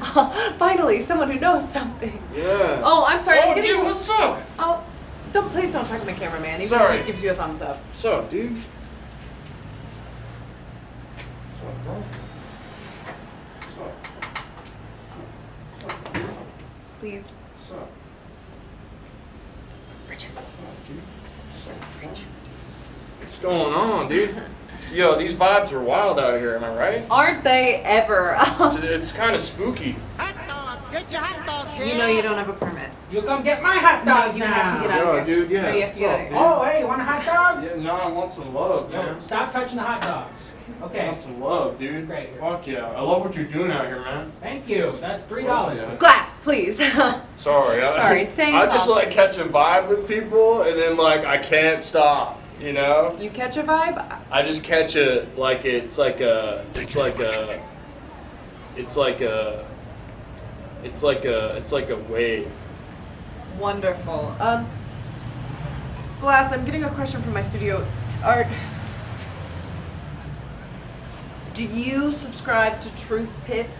Finally, someone who knows something. Yeah. Oh, I'm sorry. Oh, dude, what's up? Oh, please don't talk to my cameraman, even Sorry. if he gives you a thumbs up. What's up, dude? Please. What's going on, dude? Yo, these vibes are wild out here, am I right? Aren't they ever? It's kind of spooky. Hot dogs! Get your hot dogs here! You know you don't have a permit. You come get my hot No, dog you now. have to get out Yo, of here. dude, yeah. No, you have to get out of here. Oh, hey, you want a hot dog? Yeah, no, I want some love, No, man. stop touching the hot dogs. I Okay. want some love, dude. Great. Fuck yeah. I love what you're doing out here, man. Thank you. That's $3. Oh, yeah. Glass, please. Sorry. Sorry, staying I just calm. like catch a vibe with people, and then like I can't stop. You know? You catch a vibe? I just catch a like it's like a it's like a it's like a it's like a it's like a wave. Wonderful. Glass, I'm getting a question from my studio. Do you subscribe to Truth Pit?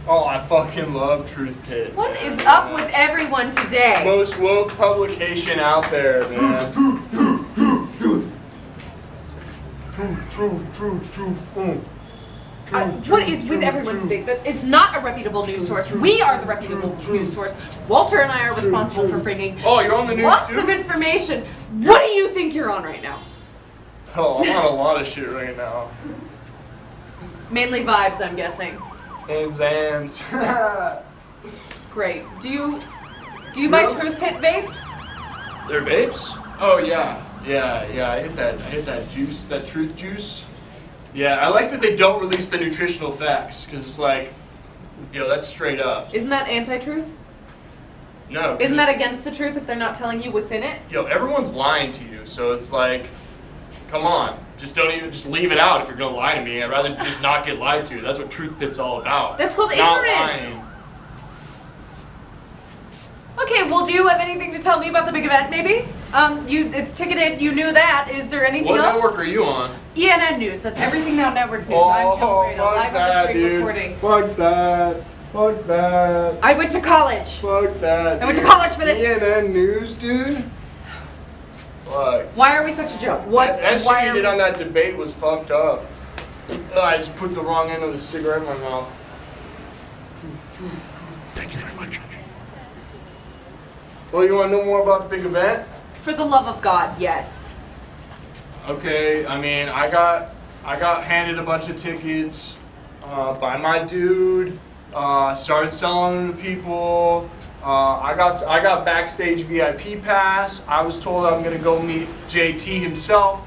Oh, I fucking love Truth Pit. What man. is up with everyone today? Most woke publication out there, man. What is with everyone today? That is not a reputable news source. We are the reputable news source. Walter and I are responsible for bringing Oh, you're on the news lots too? of information. What do you think you're on right now? Oh, I'm on a lot of shit right now. Mainly vibes, I'm guessing. And Zans. Great. Do you buy Truth Pit vapes? They're vapes? Oh yeah. Yeah, I hit that juice, that truth juice. Yeah, I like that they don't release the nutritional facts, because it's like, yo, that's straight up. Isn't that anti-truth? No. 'cause Isn't that it's- against the truth if they're not telling you what's in it? Yo, everyone's lying to you, so it's like, come on. Just leave it out if you're gonna lie to me. I'd rather just not get lied to. That's what Truth Pit's all about. That's called Not ignorance. lying. Okay, well, do you have anything to tell me about the big event, maybe? It's ticketed, you knew that. Is there anything What else? network are you on? ENN News, that's Everything Now Network News. I'm Joe Grado, fuck live on the that, street dude. reporting. Fuck that. Fuck that. I went to college. Fuck that. I went to dude. college for this. CNN News, dude. Fuck. Why are we such a joke? What? That why shit you are did we- on that debate was fucked up. I just put the wrong end of the cigarette in my mouth. Thank you very much. Well, you want to know more about the big event? For the love of God, yes. Okay, I mean, I got handed a bunch of tickets by my dude. Started selling them to people. I got backstage VIP pass. I was told I'm gonna go meet JT himself.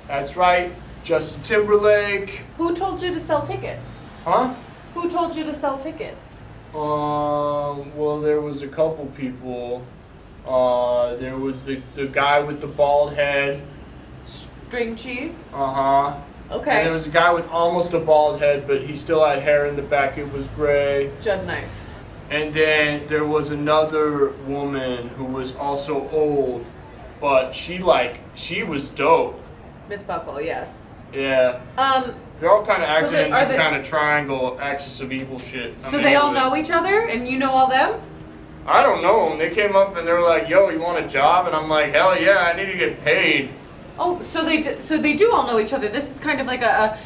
That's right, Justin Timberlake. Who told you to sell tickets? Huh? Who told you to sell tickets? Well, there was a couple people. There was the guy with the bald head. String cheese? Uh-huh. Okay. And there was a guy with almost a bald head, but he still had hair in the back. It was gray. Judd knife. And then there was another woman who was also old, but she was dope. Miss Buckle, yes. Yeah. They're all kind of So acting they- in are some they- kind of triangle axis of evil shit. So they all know each other, and you know all them? I don't know them. They came up and they were like, "Yo, you want a job?" And I'm like, "Hell yeah, I need to get paid." Oh, so they do all know each other. This is kind of like a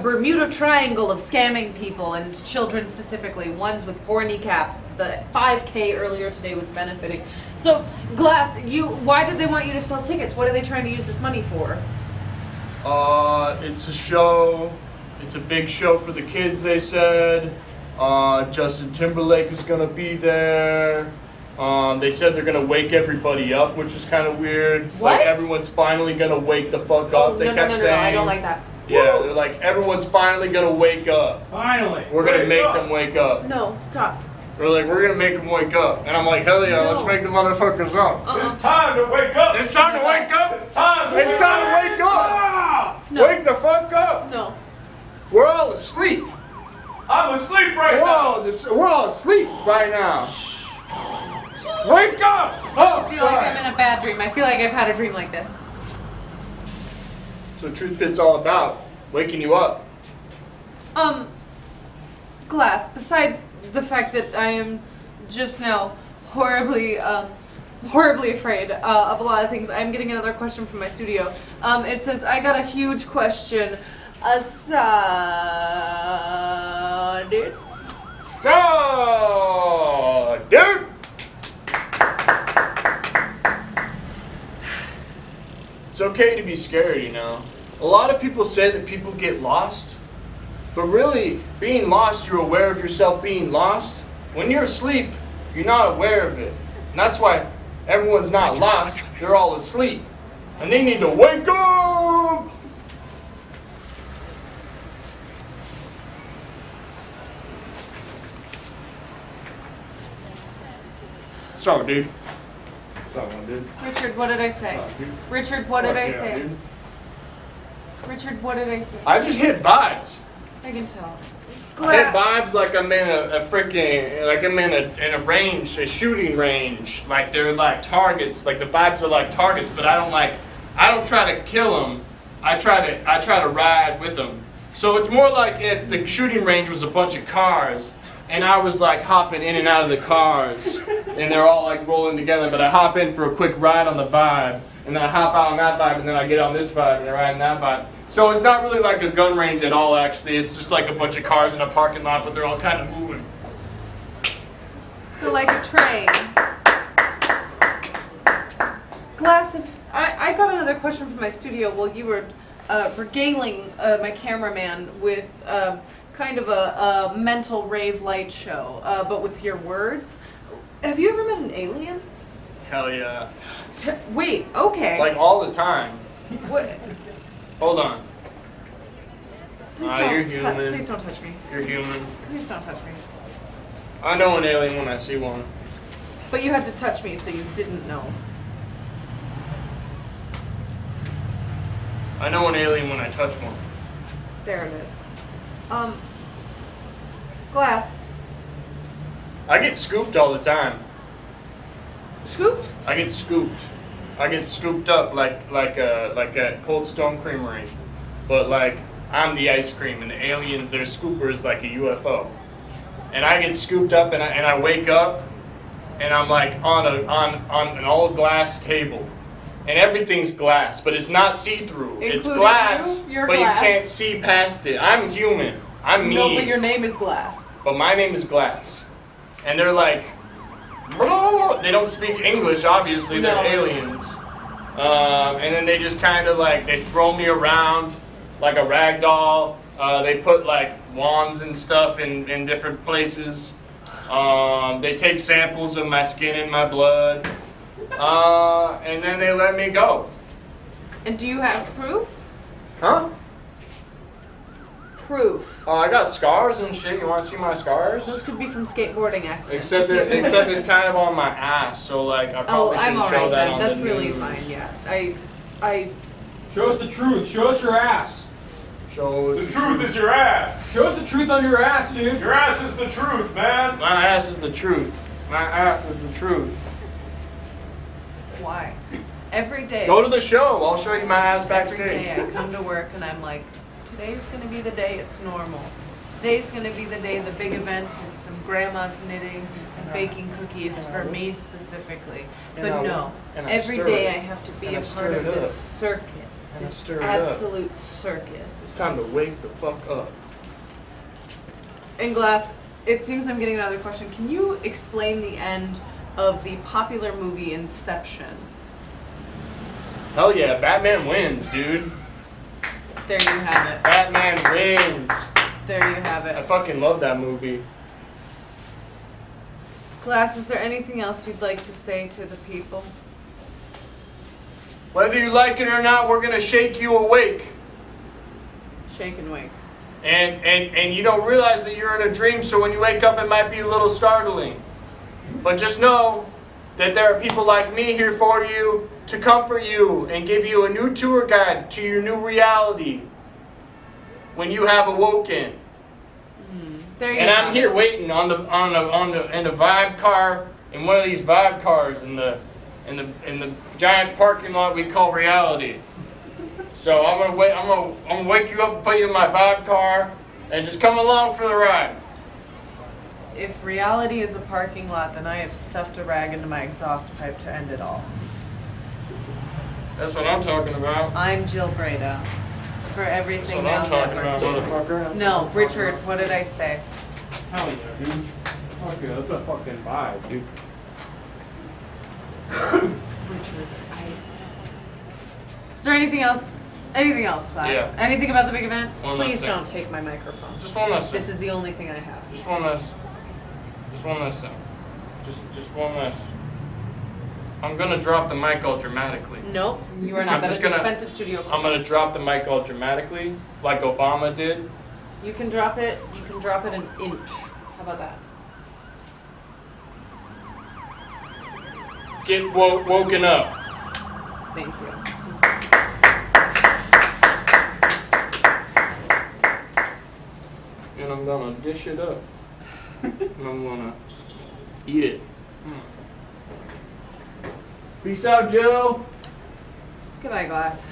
Bermuda Triangle of scamming people and children specifically. Ones with poor kneecaps. The 5K earlier today was benefiting. So, Glass, why did they want you to sell tickets? What are they trying to use this money for? It's a show. It's a big show for the kids, they said. Justin Timberlake is gonna be there. They said they're gonna wake everybody up, which is kind of weird. What? Like everyone's finally gonna wake the fuck up. They no, kept saying. I don't like that. Yeah, they're like everyone's finally gonna wake up. Finally. We're gonna make them wake up. No, stop. They're like, we're gonna make them wake up, and I'm like, hell yeah, let's No. make the motherfuckers up. It's time to wake up. It's time to wake up. It's time. It's time to wake up. No. Wake the fuck up. No. We're all asleep. I'm asleep right We're all asleep right now. Wake up! Oh, I feel like I'm in a bad dream. I feel like I've had a dream like this. So Truth Pit's all about waking you up. Glass, besides the fact that I am just now horribly afraid of a lot of things, I'm getting another question from my studio. It says, I got a huge question. Dude. So, dude. It's okay to be scared, you know. A lot of people say that people get lost, but really, being lost, you're aware of yourself being lost. When you're asleep, you're not aware of it. And that's why everyone's not lost. They're all asleep. And they need to wake up! Strong, dude. Strong, dude. Richard, what did I say? Richard, what did I say? Richard, what did I say? I just hit vibes. I can tell. I hit vibes like I'm in a freaking, like I'm in a range, a shooting range. Like they're like targets. Like the vibes are like targets, but I don't try to kill them. I try to ride with them. So it's more like if the shooting range was a bunch of cars, and I was like hopping in and out of the cars, and they're all like rolling together, but I hop in for a quick ride on the vibe, and then I hop out on that vibe, and then I get on this vibe, and I ride on that vibe. So it's not really like a gun range at all, actually. It's just like a bunch of cars in a parking lot, but they're all kind of moving. So like a train. Glass of... I got another question from my studio while you were regaling my cameraman with kind of a mental rave light show, but with your words. Have you ever met an alien? Hell yeah. Wait, okay. Like all the time. What? Hold on. You're Please human. please don't touch me. You're human. Please don't touch me. I know an alien when I see one. But you had to touch me, so you didn't know. I know an alien when I touch one. There it is. Glass. I get scooped all the time. Scooped? I get scooped. I get scooped up like a Cold Stone Creamery, but like I'm the ice cream and the aliens, their scooper is like a UFO, and I get scooped up and I wake up and I'm like on an all glass table, and everything's glass, but it's not see-through. It's glass, You're but glass. you can't see past it. I'm human. I'm me. No, but your name is Glass. But my name is Glass, and they're like. They don't speak English, obviously, they're aliens. And then they just kind of like, they throw me around like a rag doll. They put like wands and stuff in different places. They take samples of my skin and my blood. And then they let me go. And do you have proof? Huh? Proof. Oh, I got scars and shit. You want to see my scars? Those could be from skateboarding accidents. Except it's kind of on my ass, so like I probably I'm shouldn't show alright that then. on That's the really news. fine. Yeah, I. Show us the truth. Show us your ass. Shows The truth is your ass. Show us the truth on your ass, dude. Your ass is the truth, man. My ass is the truth. My ass is the truth. Why? Every day. Go to the show. I'll show you my ass Every backstage. day I come to work and I'm like, today's gonna be the day it's normal. Today's gonna be the day the big event is some grandma's knitting and baking cookies for me specifically. But no, every day I have to be a part of this circus, this absolute circus. It's time to wake the fuck up. And Glass, it seems I'm getting another question. Can you explain the end of the popular movie Inception? Hell yeah, Batman wins, dude. There you have it. Batman wins. There you have I it. fucking love that movie. Glass, is there anything else you'd like to say to the people? Whether you like it or not, we're gonna shake you awake. Shake and wake. And you don't realize that you're in a dream, so when you wake up it might be a little startling. But just know that there are people like me here for you to comfort you and give you a new tour guide to your new reality when you have awoken. There you And I'm have here it. waiting in the vibe car, in one of these vibe cars in the giant parking lot we call reality. So I'm gonna wake you up and put you in my vibe car and just come along for the ride. If reality is a parking lot, then I have stuffed a rag into my exhaust pipe to end it all. That's what I'm talking about. I'm Jill Breda for That's Everything what Now I'm talking about, Network. motherfucker. No, Richard, what did I say? Hell yeah, dude. Fuck yeah, that's a fucking vibe, dude. Richard, Is there anything else? Anything else, Glass? Yeah. Anything about the big event? One Please last thing. don't take my microphone. Just one last This thing. is the only thing I have. Just one last thing. Just one last. I'm gonna drop the mic all dramatically. Nope, you are not. I'm That just is gonna- expensive studio. I'm gonna drop the mic all dramatically, like Obama did. You can drop it. You can drop it an inch. How about that? Get woken up. Thank you. And I'm gonna dish it up. And I'm gonna eat it. Peace out, Joe. Goodbye, Glass.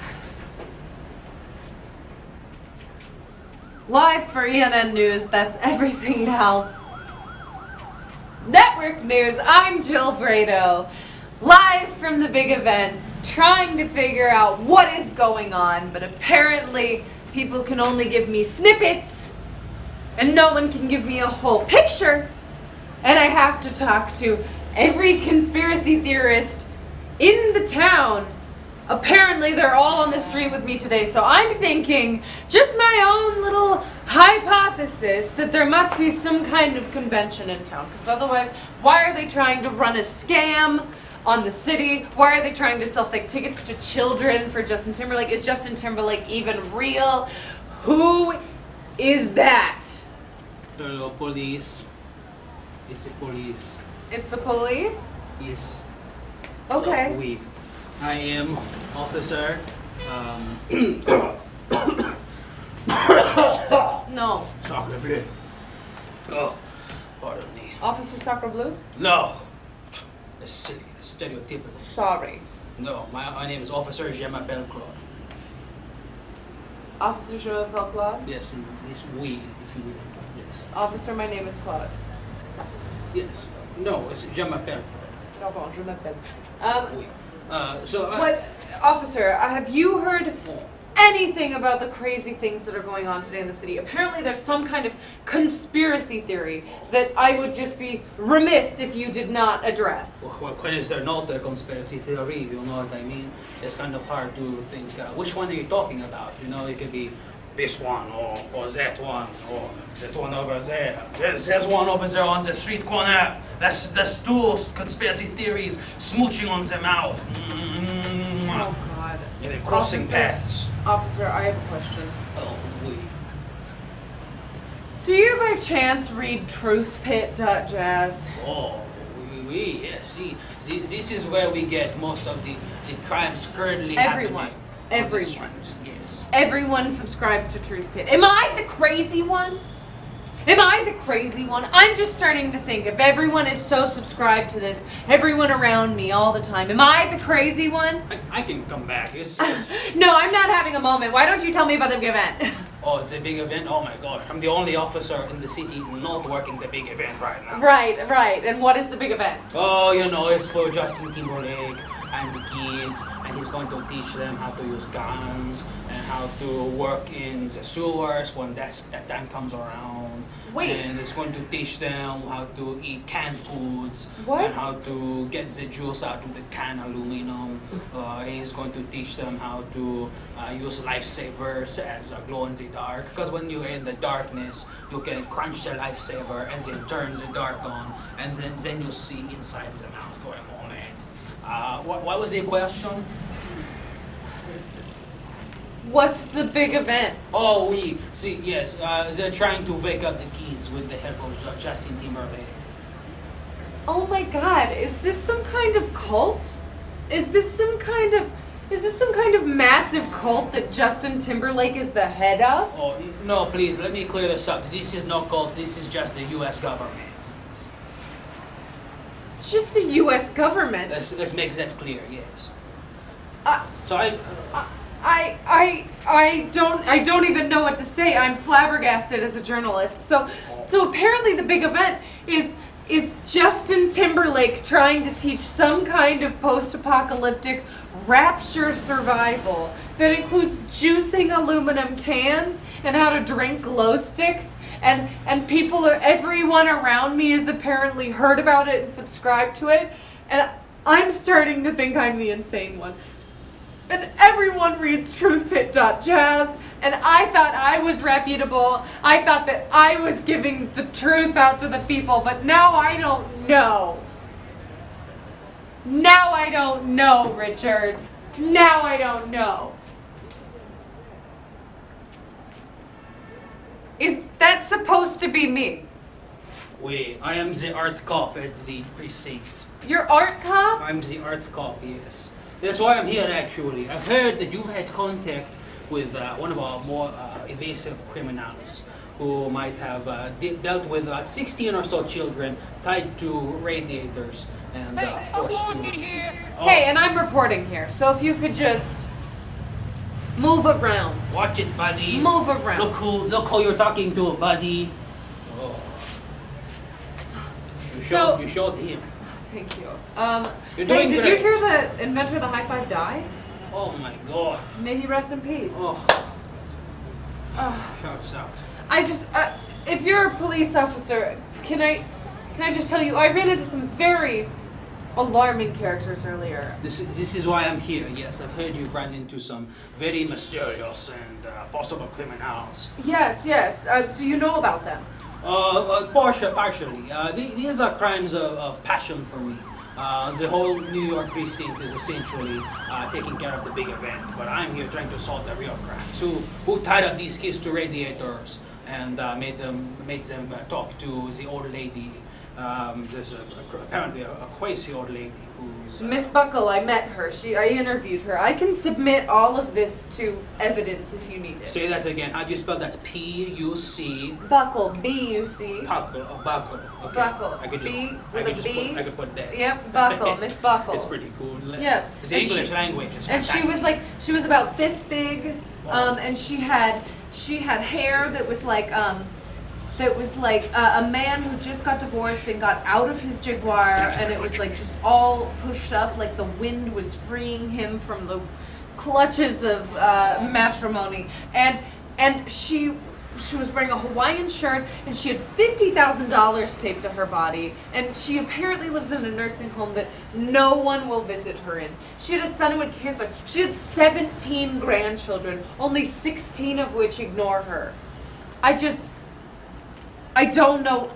Live for ENN News, that's everything now. Network News, I'm Jill Brado. Live from the big event, trying to figure out what is going on, but apparently people can only give me snippets, and no one can give me a whole picture. And I have to talk to every conspiracy theorist in the town. Apparently they're all on the street with me today, so I'm thinking, just my own little hypothesis, that there must be some kind of convention in town, because otherwise, why are they trying to run a scam on the city? Why are they trying to sell fake tickets to children for Justin Timberlake? Is Justin Timberlake even real? Who is that? The police. It's the police. It's the police? Yes. Okay. We. I am officer. No. Soccer blue. Oh, pardon me. Officer Soccer Blue? No. It's silly. It's stereotypical. Sorry. No, my name is Officer Je m'appelle Claude. Officer Jean-Paul Claude? Yes, it's we, if you will. Yes. Officer, my name is Claude. Yes. No, it's Je m'appelle. Pardon, je m'appelle. Oui. So. What, officer, have you heard anything about the crazy things that are going on today in the city? Apparently there's some kind of conspiracy theory that I would just be remiss if you did not address. Well, when is there not a conspiracy theory? You know what I mean? It's kind of hard to think which one are you talking about? You know, it could be this one or that one or that one over there. There's one over there on the street corner. That's two conspiracy theories smooching on them out. Oh, God. Yeah, they're crossing paths. Officer, I have a question. Oh, we. Do you by chance read truthpit.jazz? Oh, we, yes. See, this is where we get most of the crimes currently Everyone. happening. Everyone. Yes. Everyone subscribes to Truthpit. Am I the crazy one? Am I the crazy one? I'm just starting to think if everyone is so subscribed to this, everyone around me all the time, am I the crazy one? I can come back. It's No, I'm not having a moment. Why don't you tell me about the big event? Oh, it's a big event? Oh my gosh. I'm the only officer in the city not working the big event right now. Right. And what is the big event? Oh, you know, it's for Justin Timberlake and the kids, and he's going to teach them how to use guns and how to work in the sewers when that time comes around. Wait. And it's going to teach them how to eat canned foods. What? And how to get the juice out of the canned aluminum. He's going to teach them how to use lifesavers as a glow in the dark. Because when you're in the darkness, you can crunch the lifesaver and then turn the dark on, and then you see inside the mouth for a moment. What was the question? What's the big event? Oh, we see. Yes, they're trying to wake up the kids with the help of Justin Timberlake. Oh my God, is this some kind of cult? Is this some kind of massive cult that Justin Timberlake is the head of? Oh no, please let me clear this up. This is no cult. This is just the U.S. government. It's just the U.S. government. Let's make that clear. Yes. So I don't even know what to say. I'm flabbergasted as a journalist. So apparently the big event is Justin Timberlake trying to teach some kind of post-apocalyptic rapture survival that includes juicing aluminum cans and how to drink glow sticks. And everyone around me has apparently heard about it and subscribed to it. And I'm starting to think I'm the insane one. And everyone reads truthpit.jazz, and I thought I was reputable. I thought that I was giving the truth out to the people, but now I don't know. Now I I don't know, Richard. Now I don't know. Is that supposed to be me? Wait, I am the art cop at the precinct. Your art cop? I'm the art cop, yes. That's why I'm here, actually. I've heard that you've had contact with one of our more evasive criminals who might have dealt with 16 or so children tied to radiators and forced to... Hey, and I'm reporting here, so if you could just move around. Watch it, buddy. Move around. Look who you're talking to, buddy. Oh. You showed him. Thank you. You're Hey, doing did you great. hear the inventor of the high five die? Oh my god. May he rest in peace. Oh. Shouts out. I just, if you're a police officer, can I just tell you, I ran into some very alarming characters earlier. This is why I'm here, yes. I've heard you've run into some very mysterious and possible criminals. Yes. So you know about them. Partially. These are crimes of passion for me. The whole New York precinct is essentially taking care of the big event, but I'm here trying to solve the real crimes. Who tied up these kids to radiators and made them talk to the old lady. There's apparently a crazy old lady who's... Miss Buckle, I met her. I interviewed her. I can submit all of this to evidence if you need it. Say that again. How do you spell that? P-U-C... Buckle, B-U-C. Buckle. Buckle. Okay. Buckle. I could just B I with could a just B. I could put that. Yep, Buckle, Miss Buckle. It's pretty cool. Yeah. The And English she- language is And fantastic. she was about this big, and she had hair that was like a man who just got divorced and got out of his jaguar, and it was like just all pushed up, like the wind was freeing him from the clutches of matrimony, and she was wearing a Hawaiian shirt, and she had $50,000 taped to her body, and she apparently lives in a nursing home that no one will visit her in. She had a son who had cancer. She had 17 grandchildren, only 16 of which ignore her. I don't know,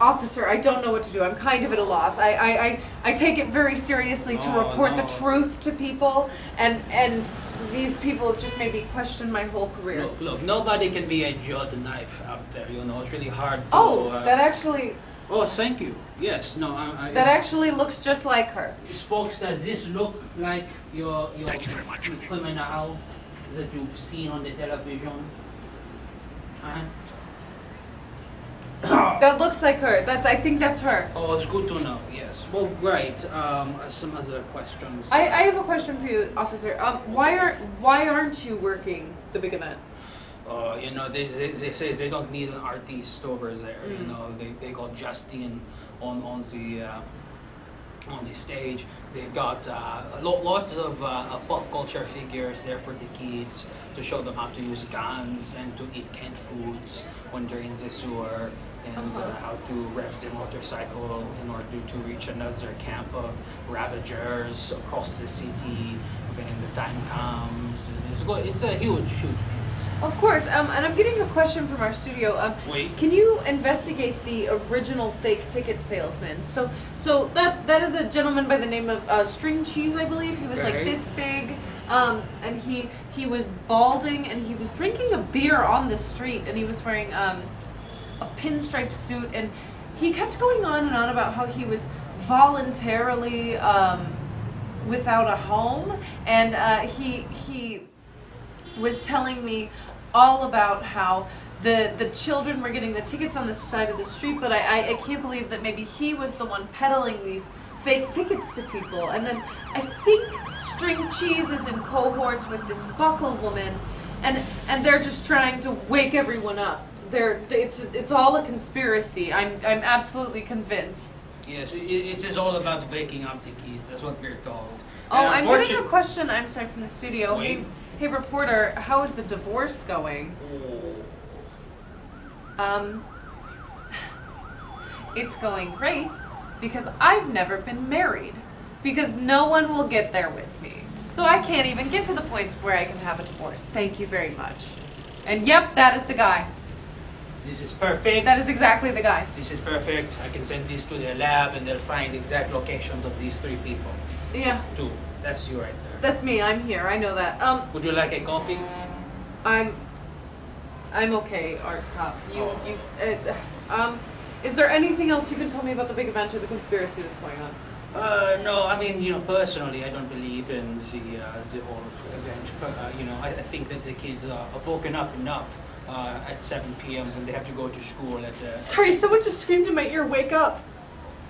officer, I don't know what to do. I'm kind of at a loss. I take it very seriously to report the truth to people, and these people have just made me question my whole career. Look, nobody can be a Judd knife out there, you know, it's really hard to... Oh, that actually, Oh, thank you. Yes, no, that actually looks just like her. Folks, does this look like your Thank you very much. criminal that you've seen on the television? Huh? That looks like her. I think that's her. Oh, it's good to know, yes. Well, great. Some other questions. I have a question for you, officer. Why aren't you working the big event? You know, they say they don't need an artist over there. You know, they got Justin on the stage. They got lots of pop culture figures there for the kids to show them how to use guns and to eat canned foods when they're in the sewer, and how to rev their motorcycle in order to reach another camp of ravagers across the city when the time comes. It's a huge thing. Of course, and I'm getting a question from our studio. Wait. Can you investigate the original fake ticket salesman? So that is a gentleman by the name of String Cheese, I believe. He was like Okay. this big, and he was balding, and he was drinking a beer on the street, and he was wearing a pinstripe suit, and he kept going on and on about how he was voluntarily without a home, and he was telling me all about how the children were getting the tickets on the side of the street, but I can't believe that maybe he was the one peddling these fake tickets to people. And then I think String Cheese is in cohorts with this Buckle woman, and they're just trying to wake everyone up. It's all a conspiracy. I'm absolutely convinced. Yes, it is all about waking up the kids. That's what we're told. Oh, And I'm getting a unfortunate- question. I'm sorry, from the studio. Wait. Hey, reporter, how is the divorce going? It's going great because I've never been married, because no one will get there with me. So I can't even get to the point where I can have a divorce. Thank you very much. And yep, that is the guy. This is perfect. That is exactly the guy. This is perfect. I can send this to their lab and they'll find exact locations of these 3 people. Yeah, 2. That's you right there. that's me. I'm here. I know that. Would you like a copy? I'm okay, Art Cop. Is there anything else you can tell me about the big event or the conspiracy that's going on? No, I mean, personally, I don't believe in the whole event. I think that the kids are woken up enough at 7 p.m. when they have to go to school at Sorry, someone just screamed in my ear, wake up!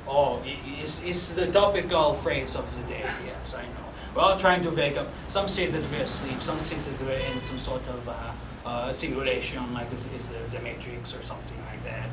Oh, it's the topical phrase of the day, yes, I know. We're all trying to wake up. Some say that we're asleep, some say that we're in some sort of simulation, like is the Matrix or something like that,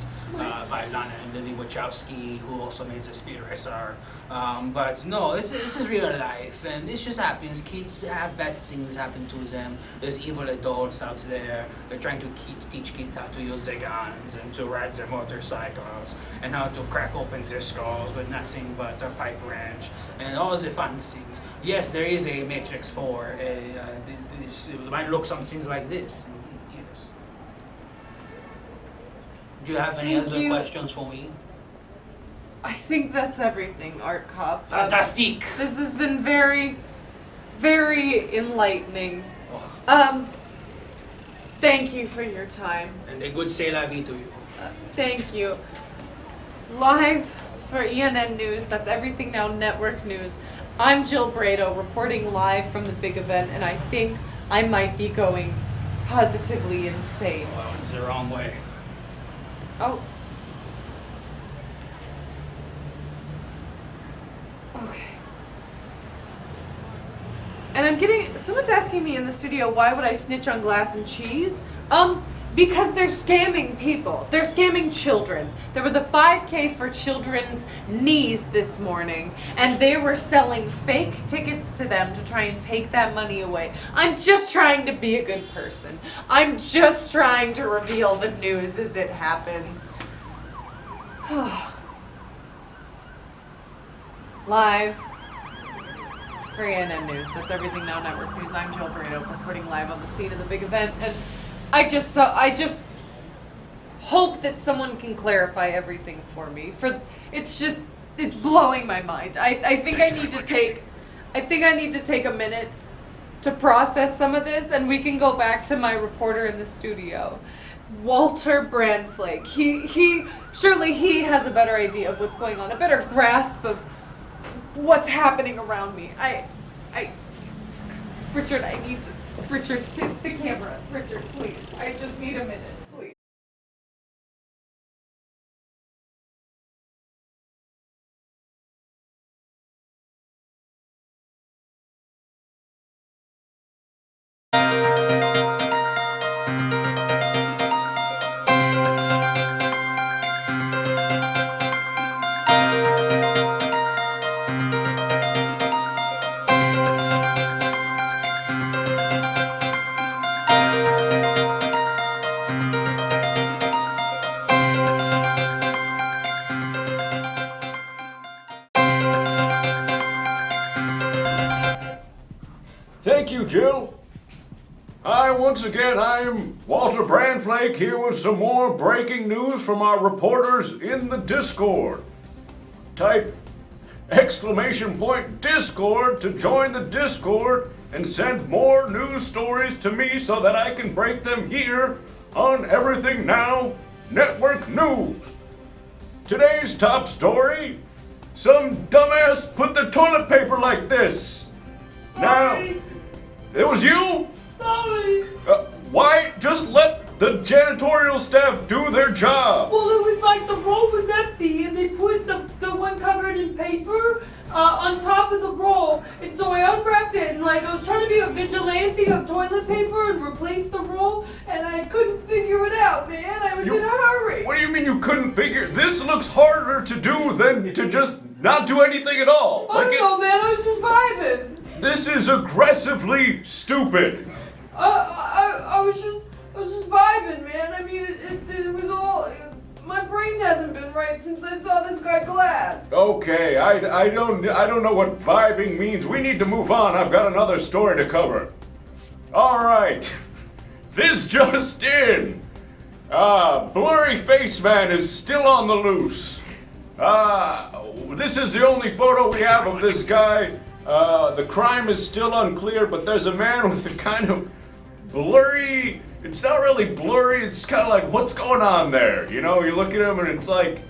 by Lana and Lily Wachowski, who also made the Speed Racer. But no, this is real life, and this just happens. Kids have bad things happen to them. There's evil adults out there. They're trying to teach kids how to use their guns and to ride their motorcycles and how to crack open their skulls with nothing but a pipe wrench and all the fun things. Yes, there is a Matrix 4. It might look some things like this. Yes. Do you have any other questions for me? I think that's everything, Art Cop. Fantastic! This has been very, very enlightening. Thank you for your time. And a good c'est la vie to you. Thank you. Live for ENN News, that's Everything Now Network News. I'm Jill Brado, reporting live from the big event, and I think I might be going positively insane. Well, it's the wrong way. Oh. Okay. And someone's asking me in the studio, why would I snitch on glass and cheese? Because they're scamming people. They're scamming children. There was a 5K for children's knees this morning, and they were selling fake tickets to them to try and take that money away. I'm just trying to be a good person. I'm just trying to reveal the news as it happens. Live for ENN News. That's Everything Now Network News. I'm Jill Brado, reporting live on the scene of the big event, and I just hope that someone can clarify everything for me. It's blowing my mind. I think I need to take a minute to process some of this, and we can go back to my reporter in the studio, Walter Brandflake. He surely he has a better idea of what's going on, a better grasp of what's happening around me. Richard, Richard, the camera. Richard, please. I just need a minute, please. Thank you, Jill. Once again, I am Walter Brandflake here with some more breaking news from our reporters in the Discord. Type !Discord to join the Discord and send more news stories to me so that I can break them here on Everything Now Network News. Today's top story, some dumbass put the toilet paper like this. Now, it was you? Sorry. Why? Just let the janitorial staff do their job. Well, it was like the roll was empty and they put the one covered in paper on top of the roll. And so I unwrapped it and I was trying to be a vigilante of toilet paper and replace the roll and I couldn't figure it out, man. I was in a hurry. What do you mean you couldn't figure? This looks harder to do than to just not do anything at all. I don't know, man. I was just vibing. This is aggressively stupid. I was just vibing, man. I mean, it was all. My brain hasn't been right since I saw this guy Glass. Okay, I don't know what vibing means. We need to move on. I've got another story to cover. All right, this just in. Blurry Face Man is still on the loose. This is the only photo we have of this guy. The crime is still unclear, but there's a man with a kind of blurry, it's not really blurry, it's kind of like, what's going on there? You know, you look at him and it's like,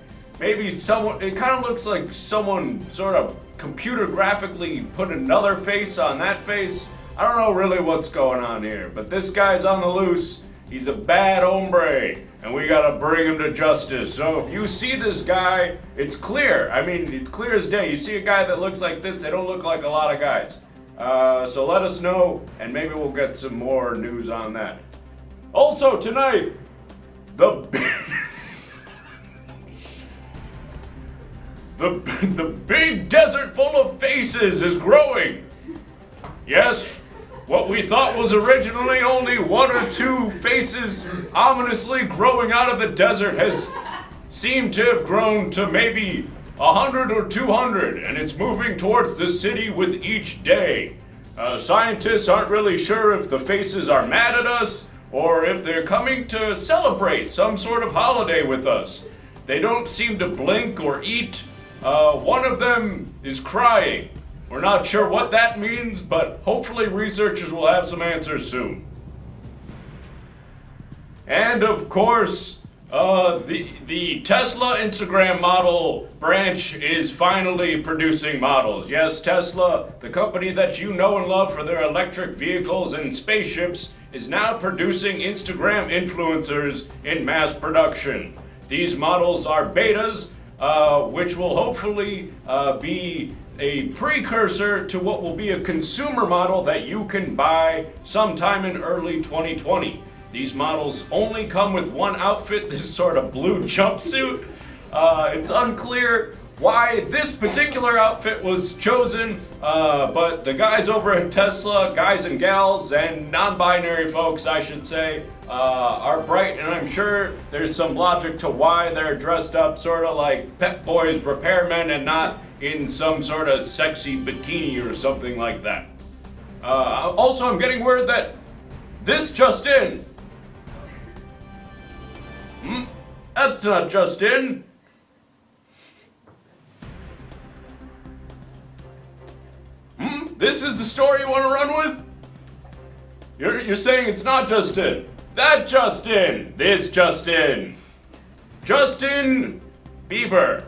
maybe someone, it kind of looks like someone sort of computer graphically put another face on that face. I don't know really what's going on here, but this guy's on the loose. He's a bad hombre, and we gotta bring him to justice. So if you see this guy, it's clear. I mean, it's clear as day. You see a guy that looks like this, they don't look like a lot of guys. So let us know, and maybe we'll get some more news on that. Also tonight, the big desert full of faces is growing. Yes, what we thought was originally only one or two faces ominously growing out of the desert has seemed to have grown to maybe 100 or 200, and it's moving towards the city with each day. Scientists aren't really sure if the faces are mad at us or if they're coming to celebrate some sort of holiday with us. They don't seem to blink or eat. One of them is crying. We're not sure what that means, but hopefully researchers will have some answers soon. And of course, the Tesla Instagram model branch is finally producing models. Yes, Tesla, the company that you know and love for their electric vehicles and spaceships, is now producing Instagram influencers in mass production. These models are betas, which will hopefully be a precursor to what will be a consumer model that you can buy sometime in early 2020. These models only come with one outfit, this sort of blue jumpsuit. It's unclear why this particular outfit was chosen, but the guys over at Tesla, guys and gals, and non-binary folks, I should say, are bright, and I'm sure there's some logic to why they're dressed up sort of like Pep Boys repairmen and not in some sort of sexy bikini or something like that. Also, I'm getting word that this just in. That's not just in. This is the story you want to run with? You're saying it's not just in. That just in. This just in. Justin Bieber.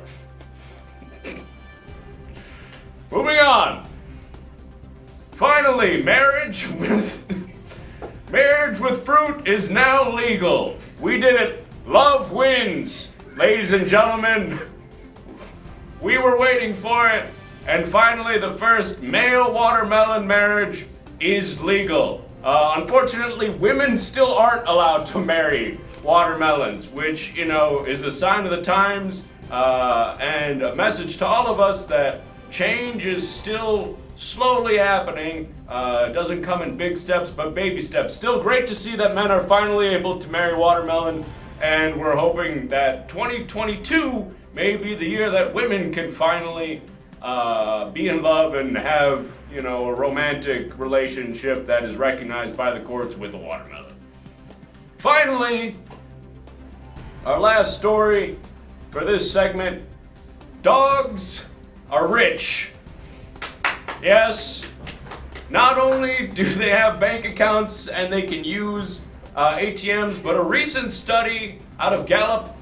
Moving on. Finally, marriage with fruit is now legal. We did it. Love wins. Ladies and gentlemen, we were waiting for it, and finally the first male watermelon marriage is legal. Unfortunately, women still aren't allowed to marry watermelons, which, you know, is a sign of the times, and a message to all of us that change is still slowly happening. It doesn't come in big steps, but baby steps. Still great to see that men are finally able to marry watermelon, and we're hoping that 2022 may be the year that women can finally be in love and have, you know, a romantic relationship that is recognized by the courts with a watermelon. Finally, our last story for this segment: dogs are rich. Yes, not only do they have bank accounts and they can use ATMs, but a recent study out of Gallup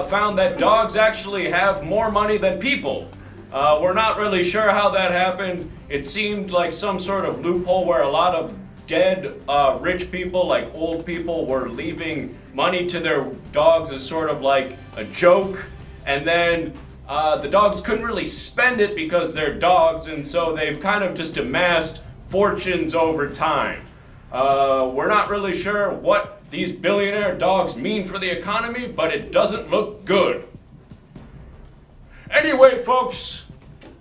found that dogs actually have more money than people. We're not really sure how that happened. It seemed like some sort of loophole where a lot of dead rich people, like old people, were leaving money to their dogs as sort of like a joke, and then the dogs couldn't really spend it because they're dogs, and so they've kind of just amassed fortunes over time. We're not really sure what these billionaire dogs mean for the economy, but it doesn't look good. Anyway, folks,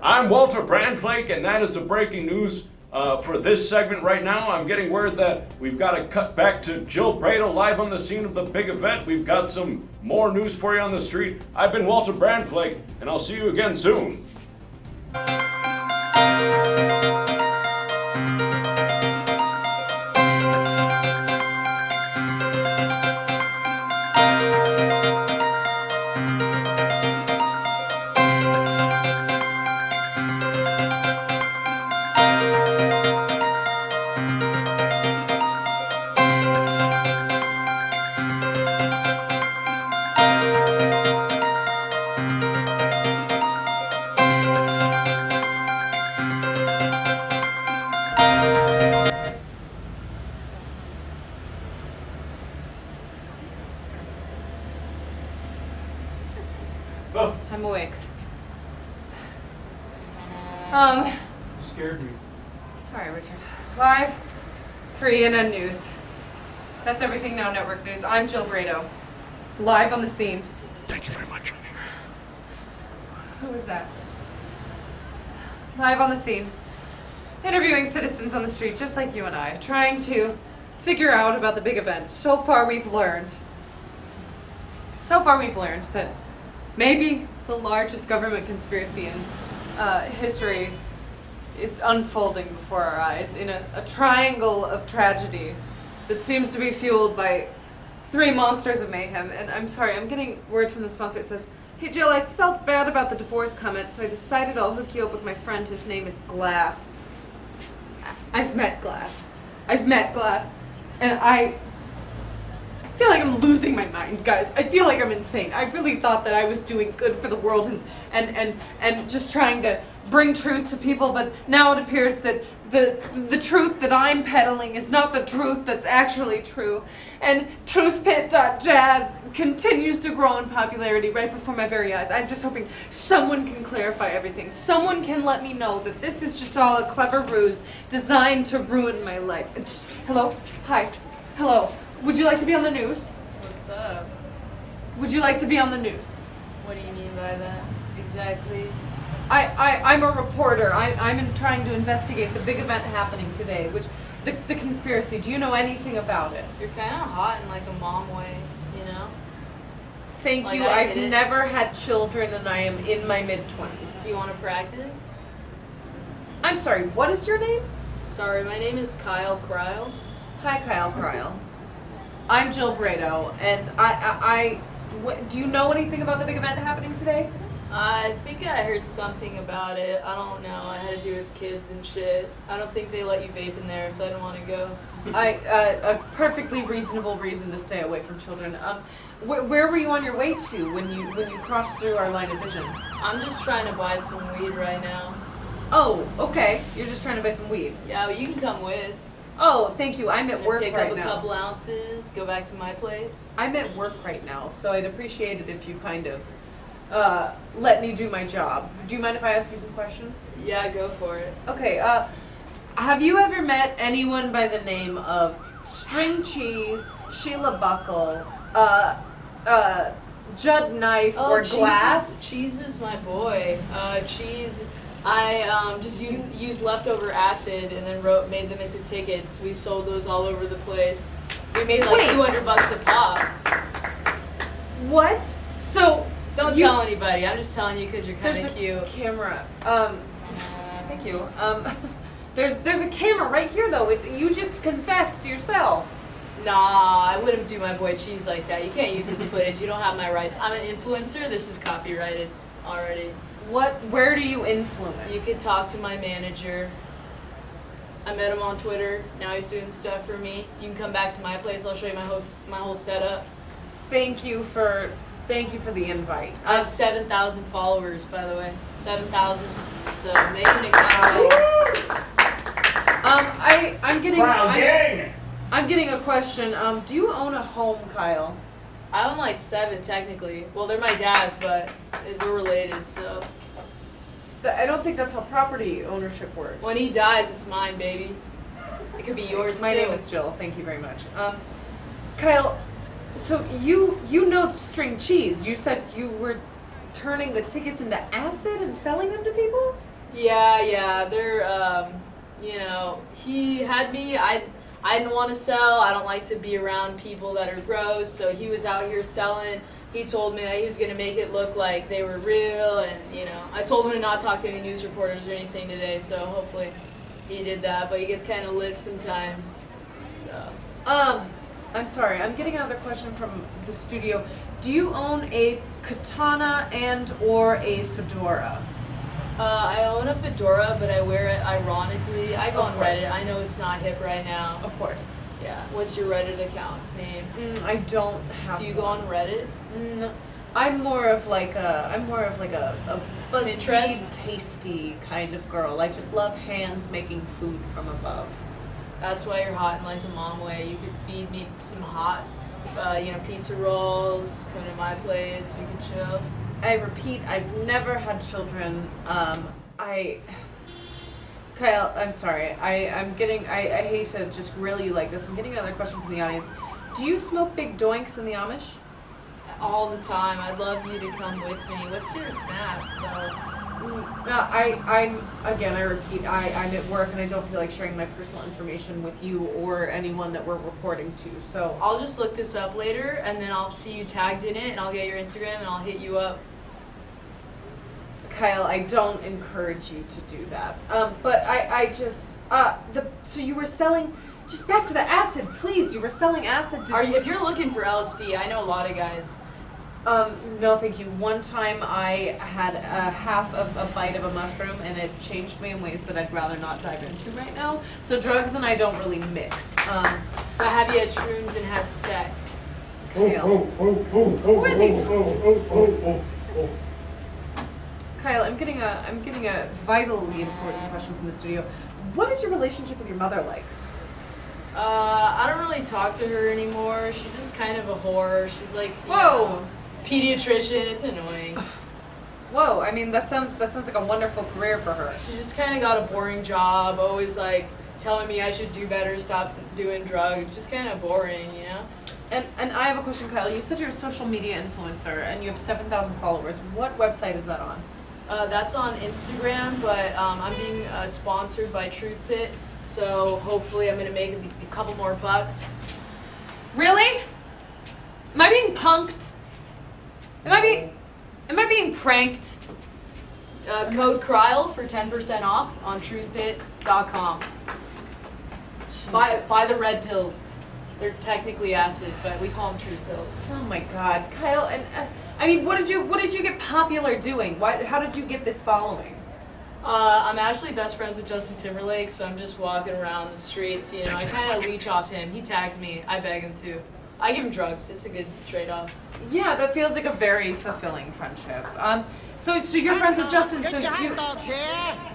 I'm Walter Brandflake, and that is the breaking news for this segment right now. I'm getting word that we've got to cut back to Jill Brado live on the scene of the big event. We've got some more news for you on the street. I've been Walter Brandflake, and I'll see you again soon. Richard. Sorry, Richard. Live, free, and on news. That's everything now, Network News. I'm Jill Brado. Live on the scene. Thank you very much. Who was that? Live on the scene. Interviewing citizens on the street, just like you and I, trying to figure out about the big event. So far we've learned that maybe the largest government conspiracy in history is unfolding before our eyes in a triangle of tragedy that seems to be fueled by 3 monsters of mayhem. And I'm sorry, I'm getting word from the sponsor. It says, "Hey Jill, I felt bad about the divorce comment, so I decided I'll hook you up with my friend. His name is Glass." I've met Glass. And I feel like I'm losing my mind, guys. I feel like I'm insane. I really thought that I was doing good for the world and just trying to bring truth to people, but now it appears that the truth that I'm peddling is not the truth that's actually true. And truthpit.jazz continues to grow in popularity right before my very eyes. I'm just hoping someone can clarify everything. Someone can let me know that this is just all a clever ruse designed to ruin my life. Hello? Hi. Hello. Would you like to be on the news? What's up? Would you like to be on the news? What do you mean by that? Exactly. I'm a reporter. I'm trying to investigate the big event happening today, which the conspiracy. Do you know anything about it? You're kind of hot in like a mom way, you know? Thank Like, you. I I've get it. never had children, and I am in my mid-20s. Do you want to practice? I'm sorry. What is your name? Sorry, my name is Kyle Kryle. Hi, Kyle Kryle. I'm Jill Brado, and do you know anything about the big event happening today? I think I heard something about it. I don't know. It had to do with kids and shit. I don't think they let you vape in there, so I don't want to go. A perfectly reasonable reason to stay away from children. Where were you on your way to when you crossed through our line of vision? I'm just trying to buy some weed right now. Oh, okay. You're just trying to buy some weed. Yeah, but you can come with. Oh, thank you. I'm at work Pick right up a now. couple ounces, go back to my place. I'm at work right now, so I'd appreciate it if you kind of let me do my job. Do you mind if I ask you some questions? Yeah, go for it. Okay, have you ever met anyone by the name of String Cheese, Sheila Buckle, Judd Knife, or Glass? Cheese is my boy. Cheese, I just used leftover acid and then made them into tickets. We sold those all over the place. We made like Wait. $200 a pop. What? So Don't tell anybody. I'm just telling you because you're kind there's of a cute. camera. Thank you. There's a camera right here though. You just confessed yourself. Nah, I wouldn't do my boy Cheese like that. You can't use this footage. You don't have my rights. I'm an influencer. This is copyrighted already. Where do you influence? You could talk to my manager. I met him on Twitter. Now he's doing stuff for me. You can come back to my place. I'll show you my whole setup. Thank you for the invite. I have 7,000 followers, by the way. 7,000. So make an account. I'm getting a question. Do you own a home, Kyle? I own like 7 technically. Well, they're my dad's, but we're related, so. I don't think that's how property ownership works. When he dies, it's mine, baby. It could be yours My too. name is Jill. Thank you very much. Kyle, so you know String Cheese. You said you were turning the tickets into acid and selling them to people? Yeah. They're, he had me. I didn't want to sell. I don't like to be around people that are gross. So he was out here selling. He told me that he was going to make it look like they were real. And, I told him to not talk to any news reporters or anything today. So hopefully he did that. But he gets kind of lit sometimes. So. I'm sorry. I'm getting another question from the studio. Do you own a katana and or a fedora? I own a fedora, but I wear it ironically. I go Of on course. Reddit. I know it's not hip right now. Of course. Yeah. What's your Reddit account name? I don't have. Do you go on Reddit? No. I'm more of like a BuzzFeed Pinterest? tasty kind of girl. I just love hands making food from above. That's why you're hot in like a mom way. You could feed me some hot, pizza rolls. Come to my place. We could chill. I repeat, I've never had children. Kyle, I'm sorry. I hate to just grill you like this. I'm getting another question from the audience. Do you smoke big doinks in the Amish? All the time. I'd love you to come with me. What's your snap, though? No, I repeat, I'm at work and I don't feel like sharing my personal information with you or anyone that we're reporting to, so. I'll just look this up later, and then I'll see you tagged in it, and I'll get your Instagram, and I'll hit you up. Kyle, I don't encourage you to do that. But so you were selling, just back to the acid, please, you were selling acid. If you're looking for LSD, I know a lot of guys. No, thank you. One time I had a half of a bite of a mushroom and it changed me in ways that I'd rather not dive into right now. So drugs and I don't really mix. But have you had shrooms and had sex? Kyle. Who are these? Kyle, I'm getting a vitally important question from the studio. What is your relationship with your mother like? I don't really talk to her anymore. She's just kind of a whore. She's like, whoa. Pediatrician, it's annoying. Whoa, I mean that sounds like a wonderful career for her. She just kind of got a boring job, always like telling me I should do better, stop doing drugs. Just kind of boring, you know? And I have a question, Kyle. You said you're a social media influencer and you have 7,000 followers. What website is that on? That's on Instagram, but I'm being sponsored by Truth Pit, so hopefully I'm going to make a couple more bucks. Really? Am I being punked? Am I being pranked? Code CRYL for 10% off on truthpit.com. Buy the red pills. They're technically acid, but we call them truth pills. Oh my God, Kyle! And I mean, what did you get popular doing? How did you get this following? I'm actually best friends with Justin Timberlake, so I'm just walking around the streets. You know, I kind of leech off him. He tags me. I beg him to. I give him drugs. It's a good trade-off. Yeah, that feels like a very fulfilling friendship. So you're friends with Justin. So you.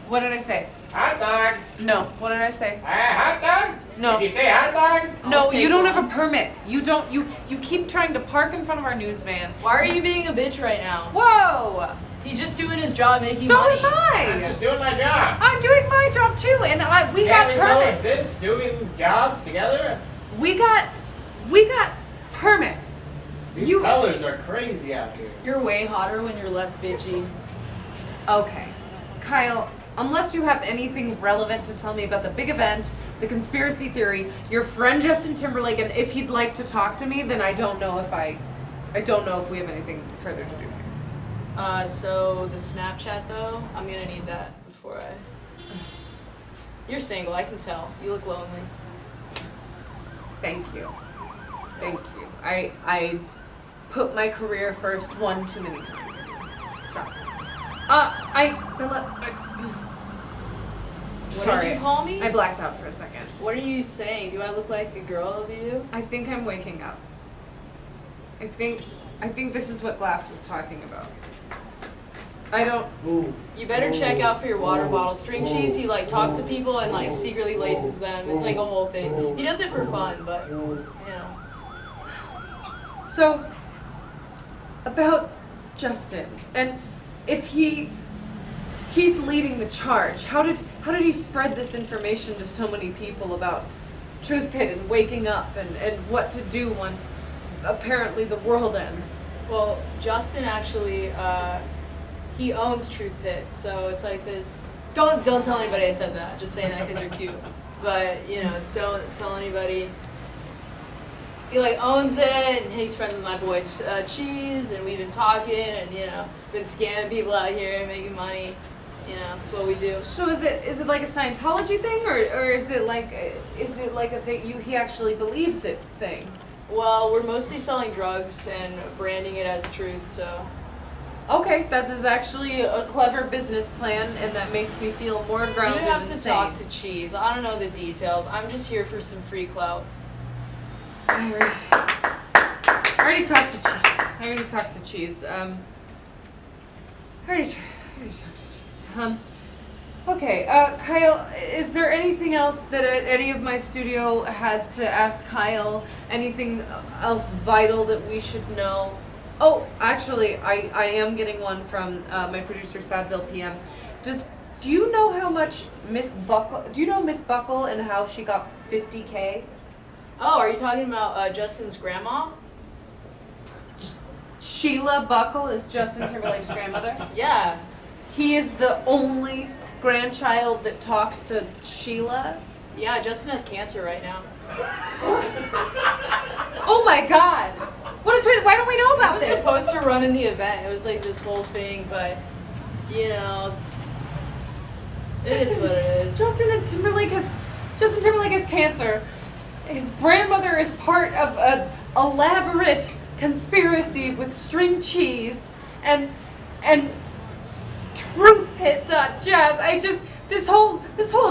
What did I say? Hot dogs. No. What did I say? Hot dog? No. Did you say hot dog? No, you don't have a permit. You don't. You keep trying to park in front of our news van. Why are you being a bitch right now? Whoa! He's just doing his job, making so money. So am I. I'm just doing my job. I'm doing my job too, and we got permits. Coexist doing jobs together. We got permits. These colors are crazy out here. You're way hotter when you're less bitchy. Okay, Kyle. Unless you have anything relevant to tell me about the big event, the conspiracy theory, your friend Justin Timberlake, and if he'd like to talk to me, then I don't know if we have anything further to do. So the Snapchat though, I'm gonna need that before I. You're single, I can tell. You look lonely. Thank you. I put my career first one too many times. So. What did you call me? I blacked out for a second. What are you saying? Do I look like a girl to you? I think I'm waking up. I think this is what Glass was talking about. I don't. You better check out for your water bottle. String cheese, he like talks to people and like secretly laces them. It's like a whole thing. He does it for fun, but you know. So about Justin, and if he's leading the charge, how did he spread this information to so many people about Truth Pit and waking up and what to do once apparently the world ends? Well, Justin actually he owns Truth Pit, so it's like this. Don't tell anybody I said that. Just saying that because you're cute. But you know, don't tell anybody. He like owns it, and he's friends with my boy Cheese, and we've been talking, and you know, been scamming people out here and making money. You know, that's what we do. So is it like a Scientology thing, or is it like a thing he actually believes it thing? Well, we're mostly selling drugs and branding it as truth, so. Okay, that is actually a clever business plan, and that makes me feel more grounded. You have and to sane. talk to Cheese. I don't know the details. I'm just here for some free clout. I already talked to Cheese. I already talked to Cheese. Okay, Kyle, is there anything else that any of my studio has to ask Kyle? Anything else vital that we should know? Oh, actually, I am getting one from my producer, Sadville PM. Does Do you know how much Miss Buckle? Do you know Miss Buckle and how she got $50K? Oh, are you talking about Justin's grandma? Sheila Buckle is Justin Timberlake's grandmother. Yeah. He is the only grandchild that talks to Sheila. Yeah, Justin has cancer right now. Oh my God! What a twist! Why don't we know I about was this? supposed to run in the event. It was like this whole thing, but you know, it is what it is. Justin Timberlake has cancer. His grandmother is part of an elaborate conspiracy with string cheese and truthpit.jazz. This whole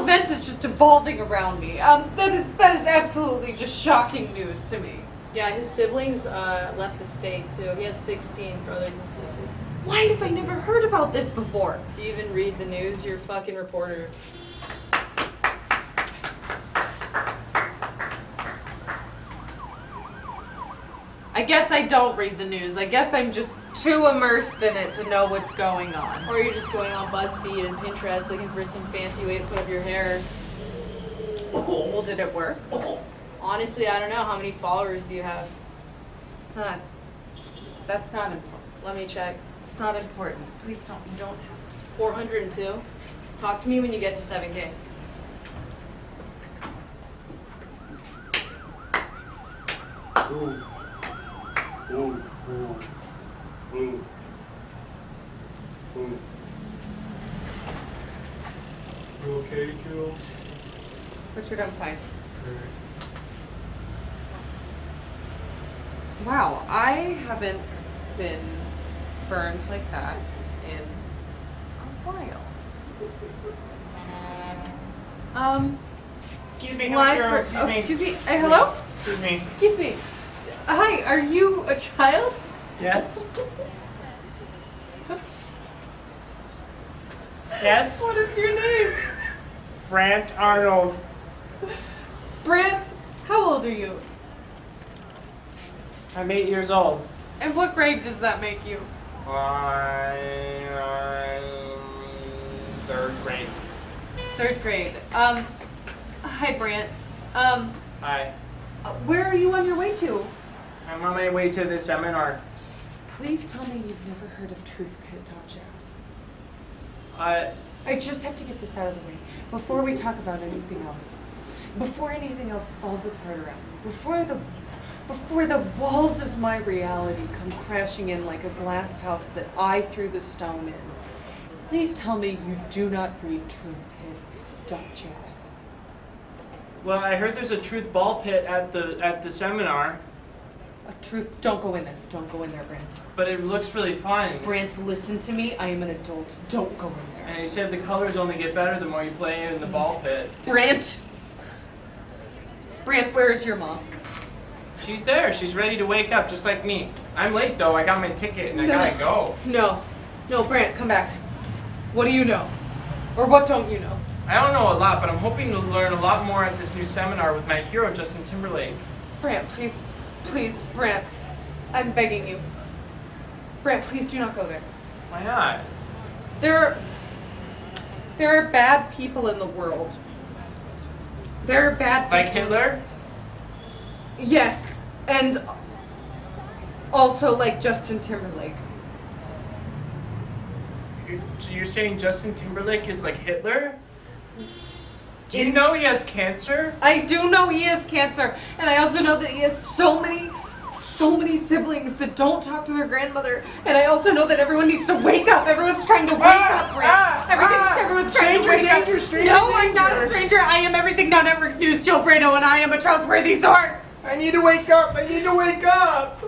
event is just evolving around me. That is absolutely just shocking news to me. Yeah, his siblings left the state too. He has 16 brothers and sisters. Why have I never heard about this before? Do you even read the news? You're a fucking reporter. I guess I don't read the news. I guess I'm just too immersed in it to know what's going on. Or you're just going on BuzzFeed and Pinterest looking for some fancy way to put up your hair. Well, did it work? Honestly, I don't know. How many followers do you have? That's not important. Let me check. It's not important. Please don't. You don't have to. 402. Talk to me when you get to 7K. Ooh. Ooh. Ooh. Ooh. Ooh. You okay, Jill? Richard, I'm fine. Wow, I haven't been burned like that in a while. Excuse me, Live come for, excuse oh, me. excuse me. Hello? Excuse me. Excuse me. Hi, are you a child? Yes? Yes? What is your name? Brant Arnold. Brant, how old are you? I'm 8 years old. And what grade does that make you? I'm third grade. Third grade. Hi, Brant. Hi. Where are you on your way to? I'm on my way to the seminar. Please tell me you've never heard of truthpit.jazz. I just have to get this out of the way before we talk about anything else. Before anything else falls apart around me. Before the walls of my reality come crashing in like a glass house that I threw the stone in. Please tell me you do not read truthpit.jazz. Well, I heard there's a truth ball pit at the seminar, Don't go in there. Don't go in there, Brant. but it looks really fun. Brant, listen to me. I am an adult. Don't go in there. And they said the colors only get better the more you play in the ball pit. Brant! Brant, where is your mom? She's there. She's ready to wake up, just like me. I'm late though. I got my ticket and I gotta go. No, Brant, come back. What do you know? Or what don't you know? I don't know a lot, but I'm hoping to learn a lot more at this new seminar with my hero, Justin Timberlake. Brant, please, Brant. I'm begging you. Brant, please do not go there. Why not? There are bad people in the world. There are bad people. Like Hitler? Yes, and also like Justin Timberlake. You're saying Justin Timberlake is like Hitler? Do you know he has cancer? I do know he has cancer, and I also know that he has so many siblings that don't talk to their grandmother, and I also know that everyone needs to wake up. Everyone's trying to wake up, Brant. Everyone's trying to wake up. Stranger No, danger. I'm not a stranger. I am everything Now Network News, Jill Brano, and I am a trustworthy source. I need to wake up. I need to wake up.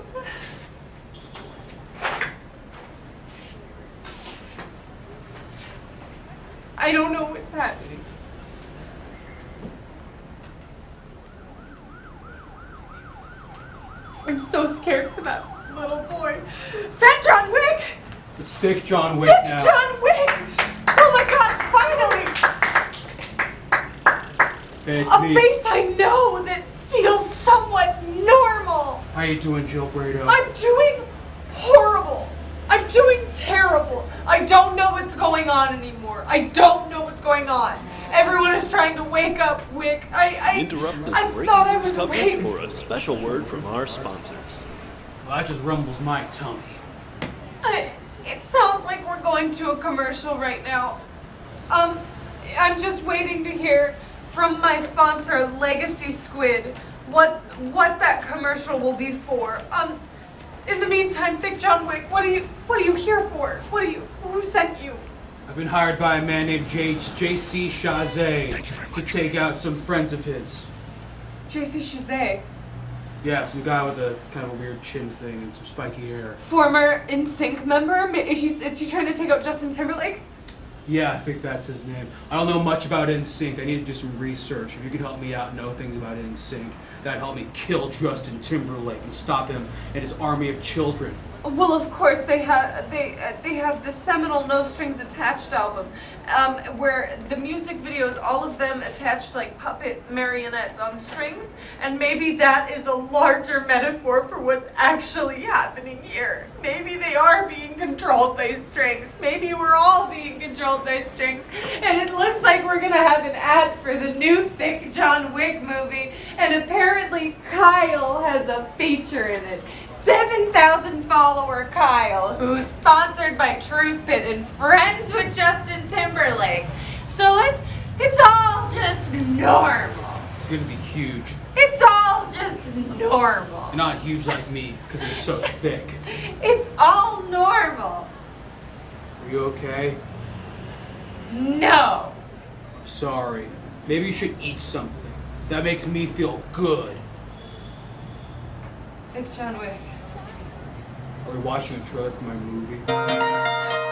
I don't know what's happening. I'm so scared for that little boy. Fat John Wick! It's Thick John Wick Thick now. John Wick! Oh my God, finally! It's A me. face I know that feels somewhat normal. How you doing, Jill Brado? I'm doing horrible. I'm I'm doing terrible. I don't know what's going on anymore. I don't know what's going on. Everyone is trying to wake up, Wick. Interrupt this I breaking thought I was coverage awake. for a special word from our sponsors. Well, that just rumbles my tummy. It sounds like we're going to a commercial right now. I'm just waiting to hear from my sponsor, Legacy Squid, what that commercial will be for. In the meantime, Thick John Wick, what are you here for? Who sent you? I've been hired by a man named J.C. Chazé to take out some friends of his. JC Chazé, Yeah, some guy with a kind of a weird chin thing and some spiky hair. former NSYNC member. Is he trying to take out Justin Timberlake? Yeah, I think that's his name. I don't know much about NSYNC. I need to do some research. If you could help me out and know things about NSYNC, that'd help me kill Justin Timberlake and stop him and his army of children. Well, of course they have the seminal No Strings Attached album, where the music videos, all of them attached like puppet marionettes on strings, and maybe that is a larger metaphor for what's actually happening here. Maybe they are being controlled by strings. Maybe we're all being controlled by strings, and it looks like we're gonna have an ad for the new Thick John Wick movie, and apparently Kyle has a feature in it. 7,000 follower Kyle, who's sponsored by Truth Pit and friends with Justin Timberlake. So it's all just normal. It's gonna be huge. It's all just normal. And not huge like me, because it's so thick. It's all normal. Are you okay? No. Sorry. Maybe you should eat something. That makes me feel good. Thick John Wick. Are we watching a trailer for my movie?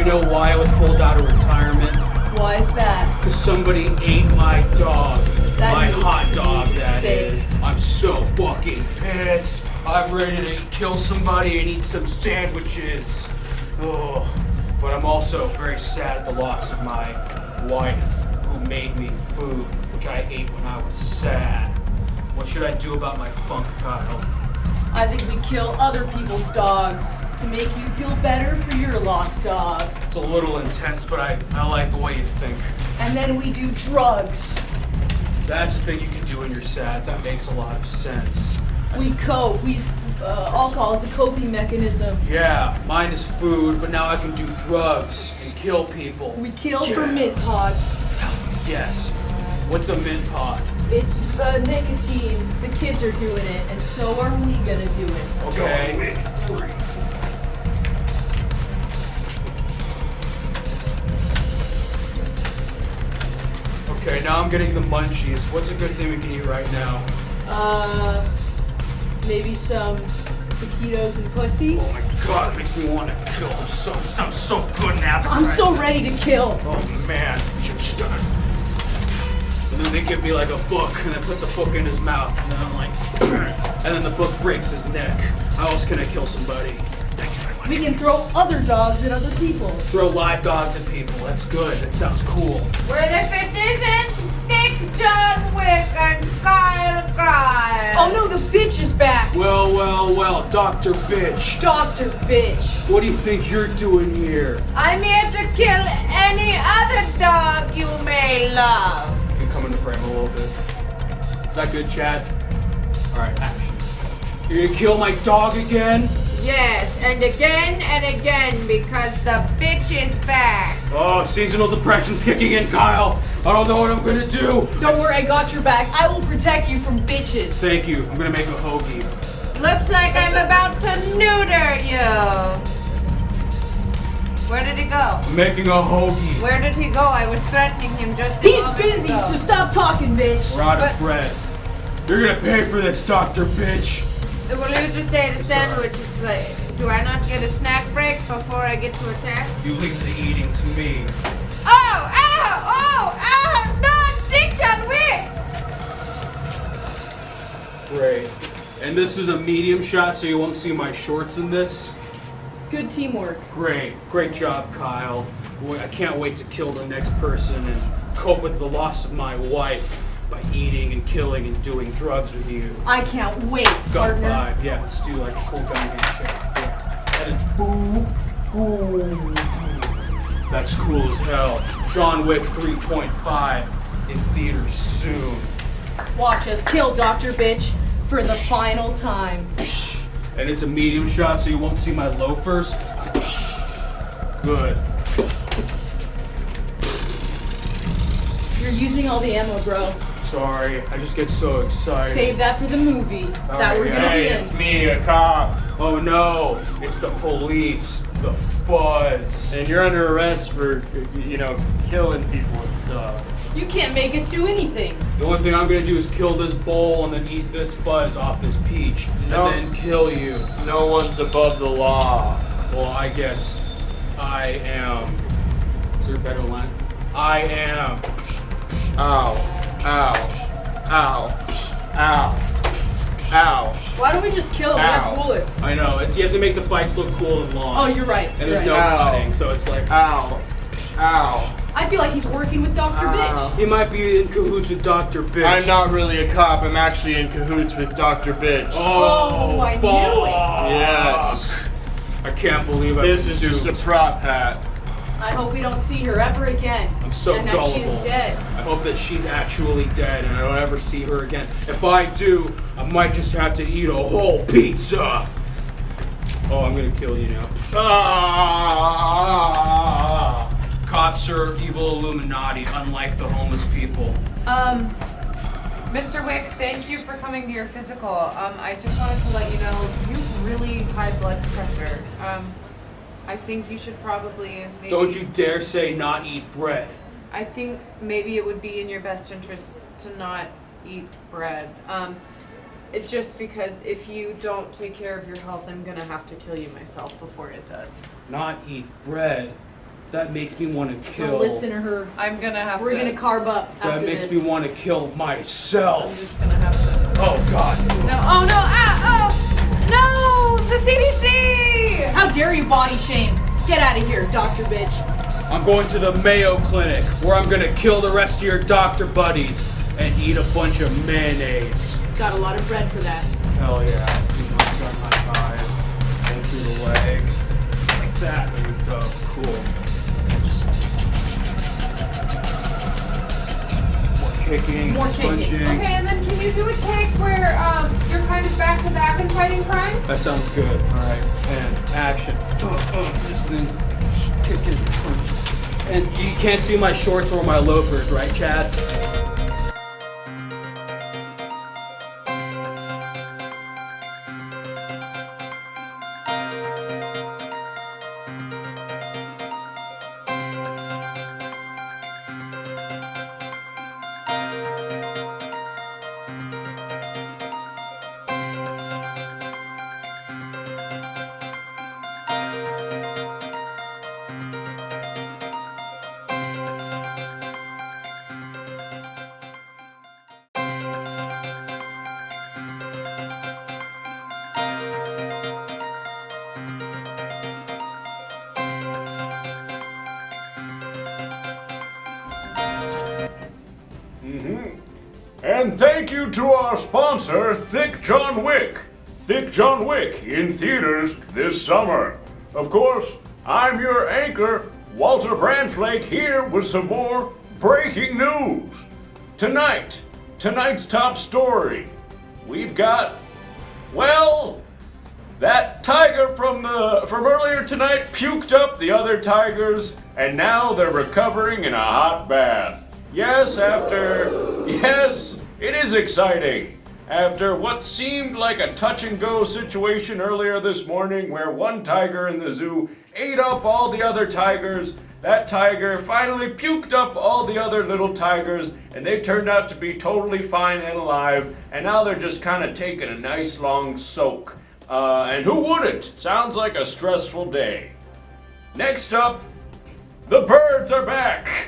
You know why I was pulled out of retirement? Why is that? Because somebody ate my dog. That My makes hot dog, me that sick. is. I'm so fucking pissed. I'm ready to kill somebody and eat some sandwiches. Oh, but I'm also very sad at the loss of my wife, who made me food, which I ate when I was sad. What should I do about my funk, Kyle? I think we kill other people's dogs to make you feel better for your lost dog. It's a little intense, but I like the way you think. And then we do drugs. That's the thing you can do when you're sad. That makes a lot of sense. We cope. Alcohol is a coping mechanism. Yeah, mine is food, but now I can do drugs and kill people. We kill for mint pods. Yes. What's a mint pod? It's nicotine. The kids are doing it, and so are we gonna do it. Okay. Okay, now I'm getting the munchies. What's a good thing we can eat right now? Maybe some taquitos and pussy. Oh my god, it makes me want to kill. Sounds so good and appetizing. I'm so ready to kill. Oh man. And then they give me like a book, and I put the book in his mouth, and then I'm like, and then the book breaks his neck. How else can I kill somebody? Thank you very much. We can throw other dogs at other people. Throw live dogs at people. That's good. That sounds cool. Where the fifth isn't, Dick, John Wick, and Kyle Grimes. Oh no, the bitch is back. Well, Dr. Bitch. Dr. Bitch. What do you think you're doing here? I'm here to kill any other dog you may love. You can come in the frame a little bit. Is that good, Chad? Alright, action. You're gonna kill my dog again? Yes, and again, because the bitch is back. Oh, seasonal depression's kicking in, Kyle. I don't know what I'm gonna do. Don't worry, I got your back. I will protect you from bitches. Thank you. I'm gonna make a hoagie. Looks like I'm about to neuter you. Where did he go? I'm making a hoagie. Where did he go? I was threatening him just a He's moment busy, ago. so stop talking, bitch. We're out of bread. You're gonna pay for this, Dr. Bitch. Will you just ate a sandwich? It's like, do I not get a snack break before I get to attack? You leave the eating to me. No, Dick John Wick! Great. And this is a medium shot, so you won't see my shorts in this. Good teamwork. Great job, Kyle. I can't wait to kill the next person and cope with the loss of my wife by eating and killing and doing drugs with you. I can't wait, Gun partner. 5, yeah, let's do like a cool gun handshake. Yeah. And then boom, boom. That's cool as hell. John Wick 3.5 in theaters soon. Watch us kill Dr. Bitch for the final time. And it's a medium shot, so you won't see my loafers. Good. You're using all the ammo, bro. Sorry, I just get so excited. Save that for the movie that we're gonna be in. It's me, a cop. Oh no, it's the police, the fuzz. And you're under arrest for, killing people and stuff. You can't make us do anything. The only thing I'm gonna do is kill this bowl and then eat this fuzz off this peach, No. and then kill you. No one's above the law. Well, I guess I am. Is there a better line? I am. Ow. Ow. Ow. Ow. Ow. Why don't we just kill him? We have bullets. I know, you have to make the fights look cool and long. Oh, you're right. And there's no Ow. cutting, so it's like, Ow. Ow. I feel like he's working with Dr. Bitch. he might be in cahoots with Dr. Bitch. I'm not really a cop. I'm actually in cahoots with Dr. Bitch. Oh, I knew fuck. it. Yes. I can't believe I This is just a prop hat. I hope we don't see her ever again. I'm so and gullible. that she is dead. I hope that she's actually dead and I don't ever see her again. If I do, I might just have to eat a whole pizza. Oh, I'm gonna kill you now. Cops are evil Illuminati, unlike the homeless people. Mr. Wick, thank you for coming to your physical. I just wanted to let you know you've really high blood pressure. I think you should probably maybe... Don't you dare say not eat bread. I think maybe it would be in your best interest to not eat bread. It's just because if you don't take care of your health, I'm gonna have to kill you myself before it does. Not eat bread? That makes me want to kill. Don't listen to her. I'm gonna have We're to. gonna carb up after That makes this. me want to kill I'm myself. just gonna have to. Oh God. No! Oh no! Ah! Oh! No! The CDC! How dare you body shame? Get out of here, Dr. Bitch. I'm going to the Mayo Clinic where I'm gonna kill the rest of your doctor buddies and eat a bunch of mayonnaise. Got a lot of bread for that. Hell yeah. Let's do my gun high five. Go through the leg. Like that. There we go. Cool. Just More kicking. punching. Okay, and then can you do a take where you're kind of back to back and fighting crime? That sounds good. All right. And action. Just then kicking, punch. And you can't see my shorts or my loafers, right, Chad? And thank you to our sponsor, Thick John Wick. Thick John Wick in theaters this summer. Of course, I'm your anchor, Walter Brandflake, here with some more breaking news. Tonight's top story. We've got, well, that tiger from earlier tonight puked up the other tigers, and now they're recovering in a hot bath. Yes, it is exciting. After what seemed like a touch-and-go situation earlier this morning where one tiger in the zoo ate up all the other tigers, that tiger finally puked up all the other little tigers, and they turned out to be totally fine and alive, and now they're just kind of taking a nice long soak. And who wouldn't? Sounds like a stressful day. Next up, the birds are back.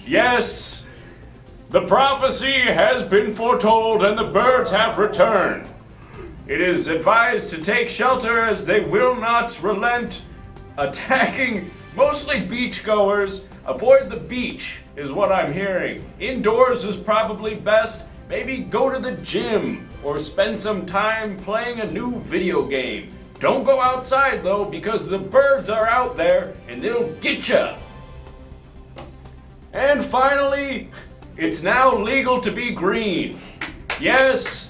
Yes, the prophecy has been foretold and the birds have returned. It is advised to take shelter as they will not relent, attacking mostly beachgoers. Avoid the beach is what I'm hearing. Indoors is probably best. Maybe go to the gym or spend some time playing a new video game. Don't go outside though, because the birds are out there and they'll get ya. And finally, it's now legal to be green. Yes,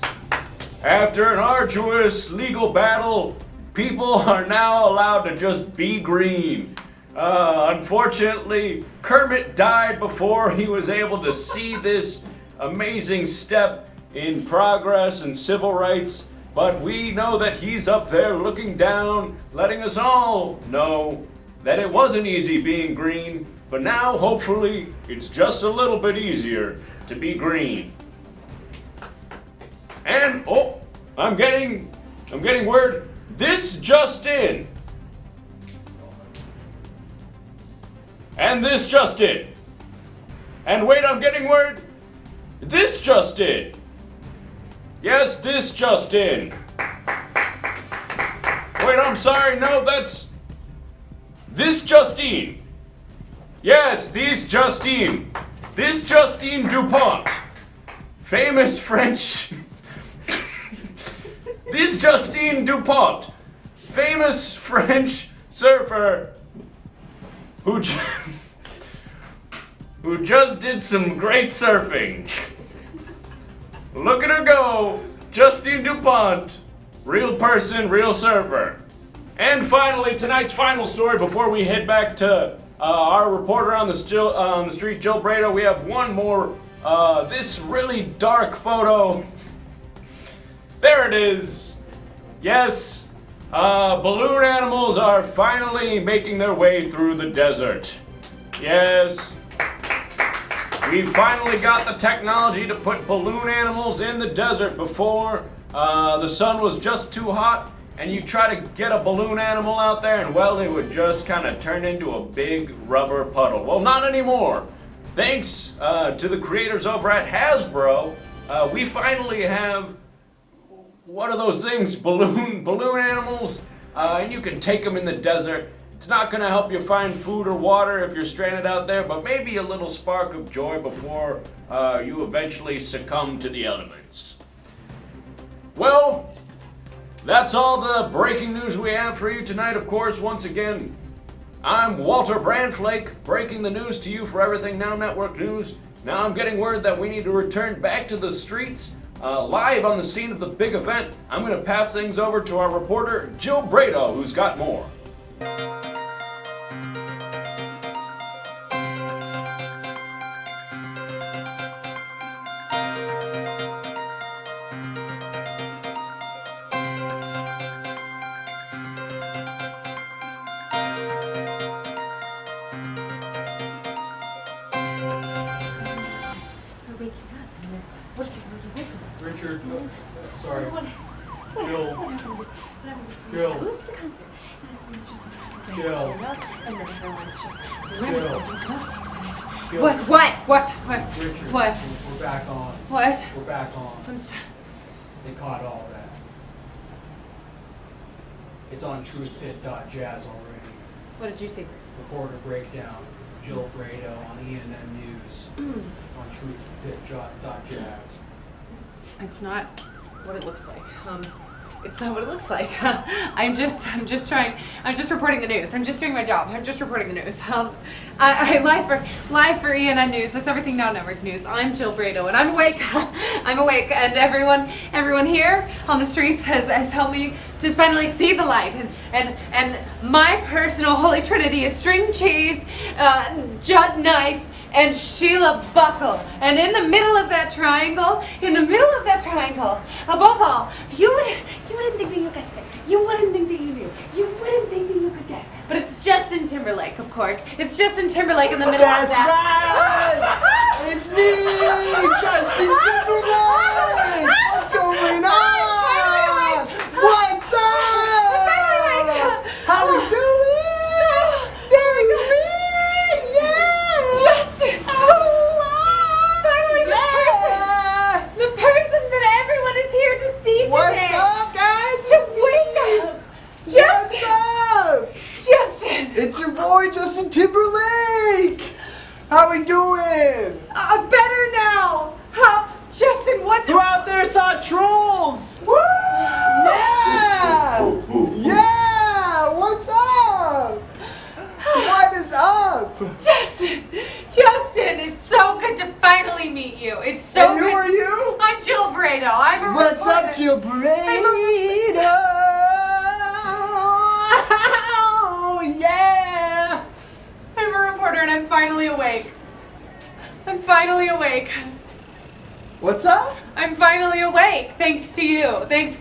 after an arduous legal battle, people are now allowed to just be green. Unfortunately, Kermit died before he was able to see this amazing step in progress and civil rights, but we know that he's up there looking down, letting us all know that it wasn't easy being green. But now, hopefully, it's just a little bit easier to be green. And, oh, I'm getting word, this just in. And this just in. And wait, I'm getting word, this just in. Yes, this just in. Wait, I'm sorry, no, that's this Justine. Yes, this Justine DuPont, famous French. This Justine DuPont, famous French surfer who just did some great surfing. Look at her go, Justine DuPont, real person, real surfer. And finally, tonight's final story before we head back to our reporter on the street, Jill Brado. We have one more, this really dark photo. There it is. Yes, balloon animals are finally making their way through the desert. Yes, we finally got the technology to put balloon animals in the desert before. The sun was just too hot, and you try to get a balloon animal out there, and well, it would just kind of turn into a big rubber puddle. Well, not anymore. Thanks to the creators over at Hasbro, we finally have, what are those things? Balloon animals, and you can take them in the desert. It's not going to help you find food or water if you're stranded out there, but maybe a little spark of joy before you eventually succumb to the elements. Well, that's all the breaking news we have for you tonight. Of course, once again, I'm Walter Brandflake, breaking the news to you for Everything Now Network News. Now I'm getting word that we need to return back to the streets, live on the scene of the big event. I'm going to pass things over to our reporter, Jill Brado, who's got more. Richard, sorry. Jill. What happens if Jill. goes to the concert? And it's just like, Jill. and then everyone's just Jill. running in costumes and it's... Jill. What? Richard, What? we're back on. What? We're back on. I'm sorry. They caught all that. It's on truthpit.jazz already. What did you see? Reporter breakdown. Jill Brado on ENM News on truthpit.jazz. It's not what it looks like. It's not what it looks like. I'm just reporting the news. I'm just doing my job. I'm just reporting the news. I live for ENN News. That's Everything Now Network News. I'm Jill Brado, and I'm awake. I'm awake, and everyone here on the streets has helped me to finally see the light. And my personal holy trinity is string cheese, Judd knife, and Sheila Buckle. And in the middle of that triangle, above all, you wouldn't think that you guessed it. You wouldn't think that you knew. You wouldn't think that you could guess. But it's Justin Timberlake, of course. It's Justin Timberlake in the middle of that. That's right! It's me, Justin Timberlake! What's going on? What's up? How we doing? The person that everyone is here to see today. What's up, guys? Just wake up. Justin. What's up? Justin. It's your boy, Justin Timberlake. How we doing? Better now. Justin, what? Who out there saw trolls? Woo! Yeah. Yeah. What's up? What is up? Justin, it's so good to finally meet you. It's so and good. Who are you? I'm Jill Brado. I'm a What's reporter. up, Jill Brado? Oh, yeah. I'm a reporter and I'm finally awake. What's up? I'm finally awake, thanks to you. Thanks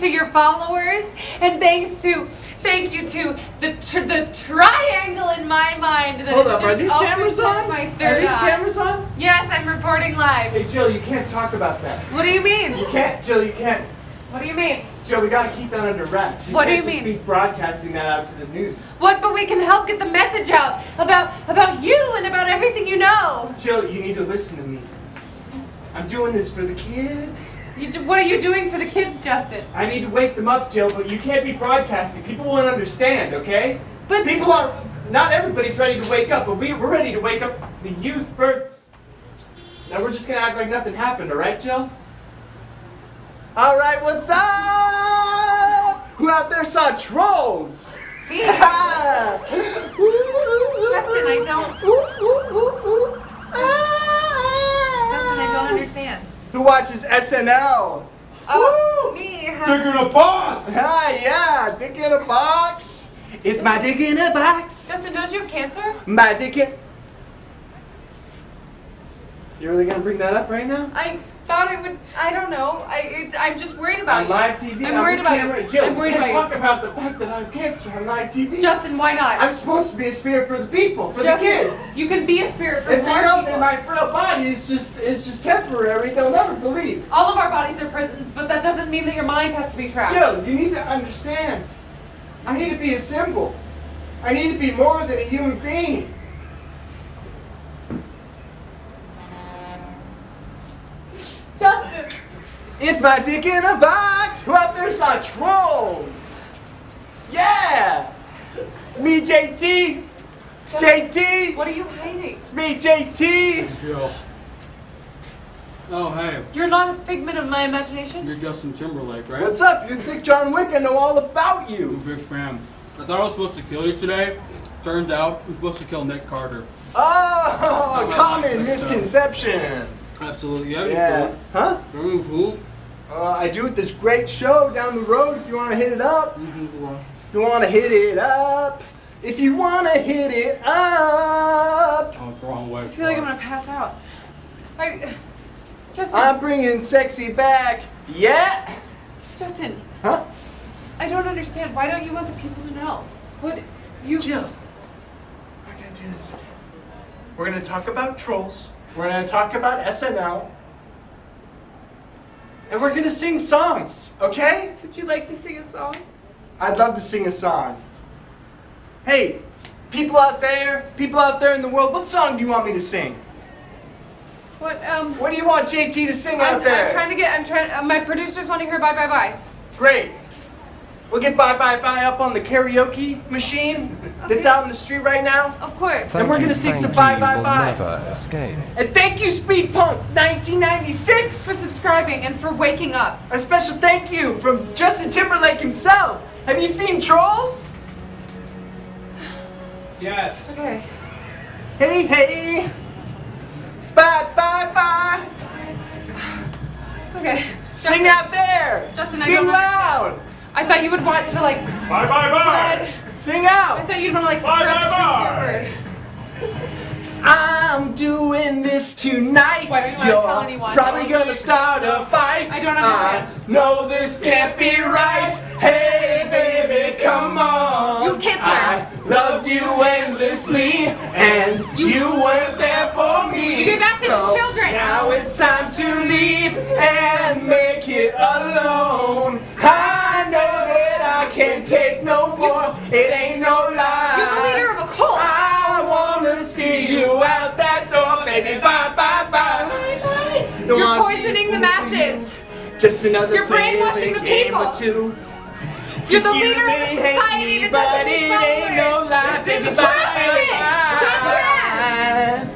to your followers, and thank you to the triangle in my mind that Hold has up, are just these opened cameras up on? my Are third these eye. cameras on? Yes, I'm reporting live. Hey, Jill, you can't talk about that. What do you mean? You can't, Jill, you can't. What do you mean? Jill, we gotta keep that under wraps. What do can't you just mean? be broadcasting that out to the news. What? But we can help get the message out about you and about everything you know. Jill, you need to listen to me. I'm doing this for the kids. What are you doing for the kids, Justin? I need to wake them up, Jill, but you can't be broadcasting. People won't understand, okay? But people are. Not everybody's ready to wake up, but we're ready to wake up the youth for. Now we're just gonna act like nothing happened, all right, Jill? All right, what's up? Who out there saw trolls? Me. Justin, I don't understand. Who watches SNL? Oh, me. Dick in a box! Ah, yeah, dick in a box. It's my dick in a box. Justin, don't you have cancer? My dick in... You really gonna bring that up right now? thought it would. I don't know. I'm just worried about On you. live TV, I'm worried about camera. you. Jill, I'm worried you can't about talk about the fact that I have cancer on live TV. Justin, why not? I'm supposed to be a spirit for the people, for Justin, the kids. You can be a spirit for If they more know people. that my frail body is just temporary, they'll never believe. All of our bodies are prisons, but that doesn't mean that your mind has to be trapped. Jill, you need to understand. I need to be a symbol. I need to be more than a human being. Justin! It's my dick in a box! Who out there saw Trolls? Yeah! It's me, JT! JT! What are you hiding? It's me, JT! Jill. Oh, hey. You're not a figment of my imagination? You're Justin Timberlake, right? What's up? You're Thick John Wick. I know all about I'm a you. big fan. I thought I was supposed to kill you today. Turns out I was supposed to kill Nick Carter. Oh, Oh, common that's misconception. Absolutely. You have Yeah. any food? Huh? You have any food? I do with this great show down the road if you want to hit it up. If you want to hit it up. If you want to hit it up. Oh, the wrong way. I feel like I'm gonna pass out. Justin. I'm bringing sexy back. Yeah? Justin. Huh? I don't understand. Why don't you want the people to know? What you? Jill. We're gonna do this. We're gonna talk about Trolls. We're gonna talk about SNL. And we're gonna sing songs, okay? Would you like to sing a song? I'd love to sing a song. Hey, people out there in the world, what song do you want me to sing? What What do you want JT to sing out there? I'm trying. My producers want to hear "Bye Bye Bye." Great. We'll get Bye Bye Bye up on the karaoke machine that's out in the street right now. Of course. And we're gonna sing some Bye Bye Bye. Never escape. And thank you, Speed Punk 1996, For subscribing and for waking up. A special thank you from Justin Timberlake himself. Have you seen Trolls? Yes. Okay. Hey, hey. Bye Bye Bye. Okay. Sing Justin, out there. Justin, I Sing don't loud. I thought you would want to like Bye bye bye. spread. Sing I out. thought you'd want to like Bye, spread bye, the bye. truth forward. I'm doing this tonight. Why don't you wanna You're tell anyone? probably gonna start a fight. I don't understand. I know this can't be right. Hey, baby, come on. You have cancer. I loved you endlessly, and you weren't there for me. You gave acid to children. Now it's time to leave and make it alone. I know that I can't take no more. It ain't no lie. You're the leader of a cult. I wanna see you out that door, baby. Bye, bye, bye. Don't You're wanna poisoning be the masses. Just another You're brainwashing the game people. or two. You're the You leader of may a hate society me, that but doesn't it need ain't no followers. lie, This baby. is Bye, Justin. bye.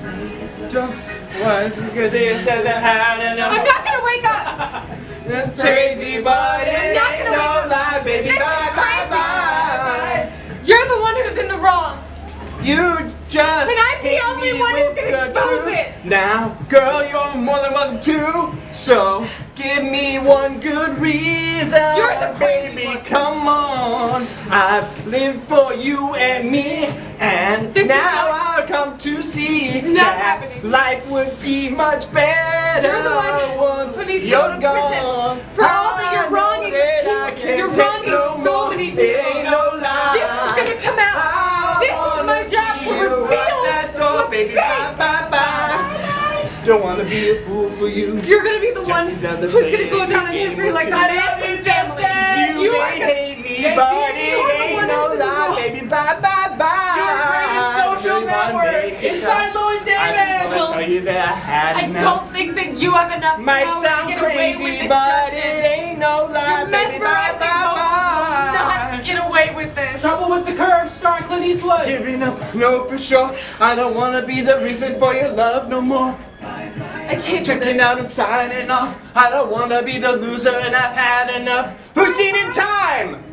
I'm not gonna wake up. That's crazy, but it not ain't gonna no wake up. lie, baby. This is Bye, crazy. bye, You're the one who's in the wrong. bye. You just And I'm the hit only me one who with can the expose truth. it. Now, girl, you're more than welcome to. So, give me one good reason. You're the crazy baby. one. Come on. I've lived for you and me, and This is now not- I've come to see This is not that happening. life would be much better You're the one once who needs to you're go to prison gone. for all that you're I know wronging that people. I can't You're take wronging no so more. many It people. ain't no lie. This is gonna come out. This is my job to reveal that door, what's baby. fake. Bye, bye, bye. Don't wanna be a fool for you. You're gonna be the Just one another who's gonna big go down in history game like the or two. Manson family. You are may gonna- hate me, JT, but you're it the ain't one no who's in the lie, wrong. baby. Bye, bye, bye. You're a great social Really wanna network. make it Inside up. Lloyd I Davis. just wanna tell you that I had I enough. don't think that you have enough Might power sound to get away with crazy, this, but Justin. it ain't no lie, Your baby. Bye, mesmerizing vocals will bye, bye. not get away with this. Trouble with the Curves, starring Clint Eastwood. Giving up, no, for sure. I don't wanna be the reason for your love no more. I can't do Checking this. out, I'm signing off. I don't wanna be the loser, and I've had enough. Who's seen in time?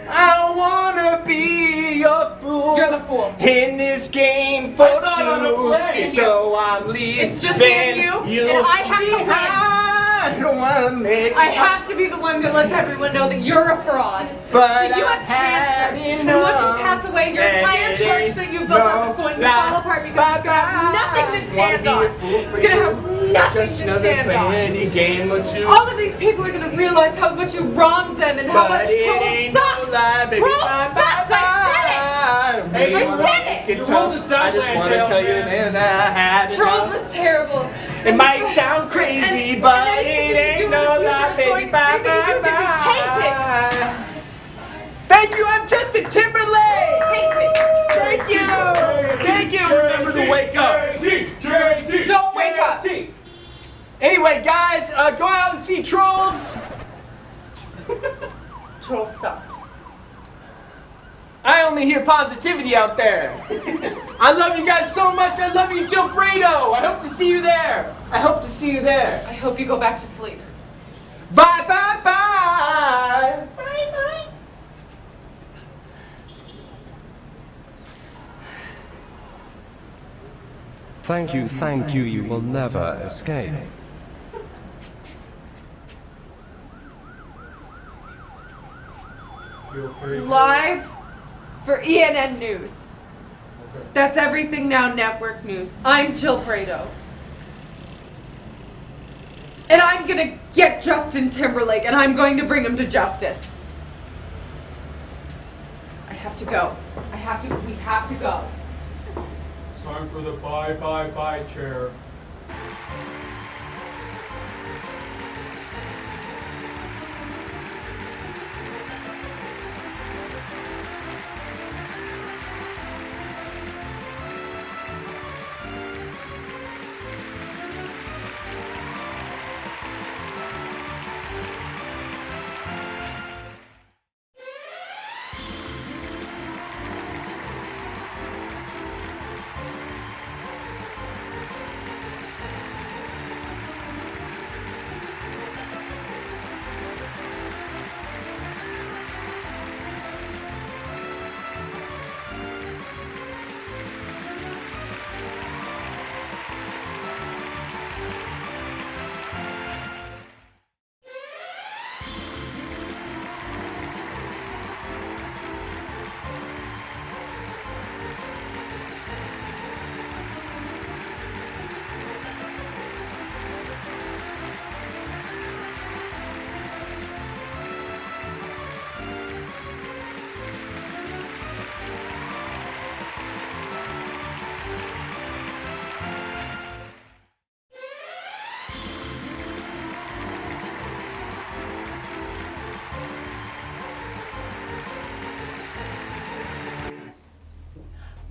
I don't wanna be your fool. You're the fool. In this game for I saw it on a play. two, so I'm leaving. It's just me and you, and I have to win. I don't wanna make I have to be the one that lets everyone know that you're a fraud. But That you I've have had cancer. And enough. once you pass away, your entire church that you built up is going to fall apart because it's going to have nothing to stand on. It's going to have nothing Just to another stand on. penny game or two. All of these people are gonna realize how much you wronged them and how much trolls sucked. Trolls sucked. I said it. Hey, I said it. Get tough. I just want to tell you that I had Trolls enough. was terrible. It might sound crazy, but it ain't no lie, baby. Bye, bye, bye. Thank you, I'm Justin Timberlake. Thank you. Thank you. Remember to wake up. Don't wake up. Anyway, guys, go out and see Trolls. Trolls sucked. I only hear positivity out there. I love you guys so much. I love you, Jill Brado. I hope to see you there. I hope to see you there. I hope you go back to sleep. Bye, bye, bye. Bye, bye. Thank you, you will never escape. Live for ENN News. That's Everything Now Network News. I'm Jill Prado. And I'm gonna get Justin Timberlake and I'm going to bring him to justice. I have to go. We have to go. It's time for the bye chair.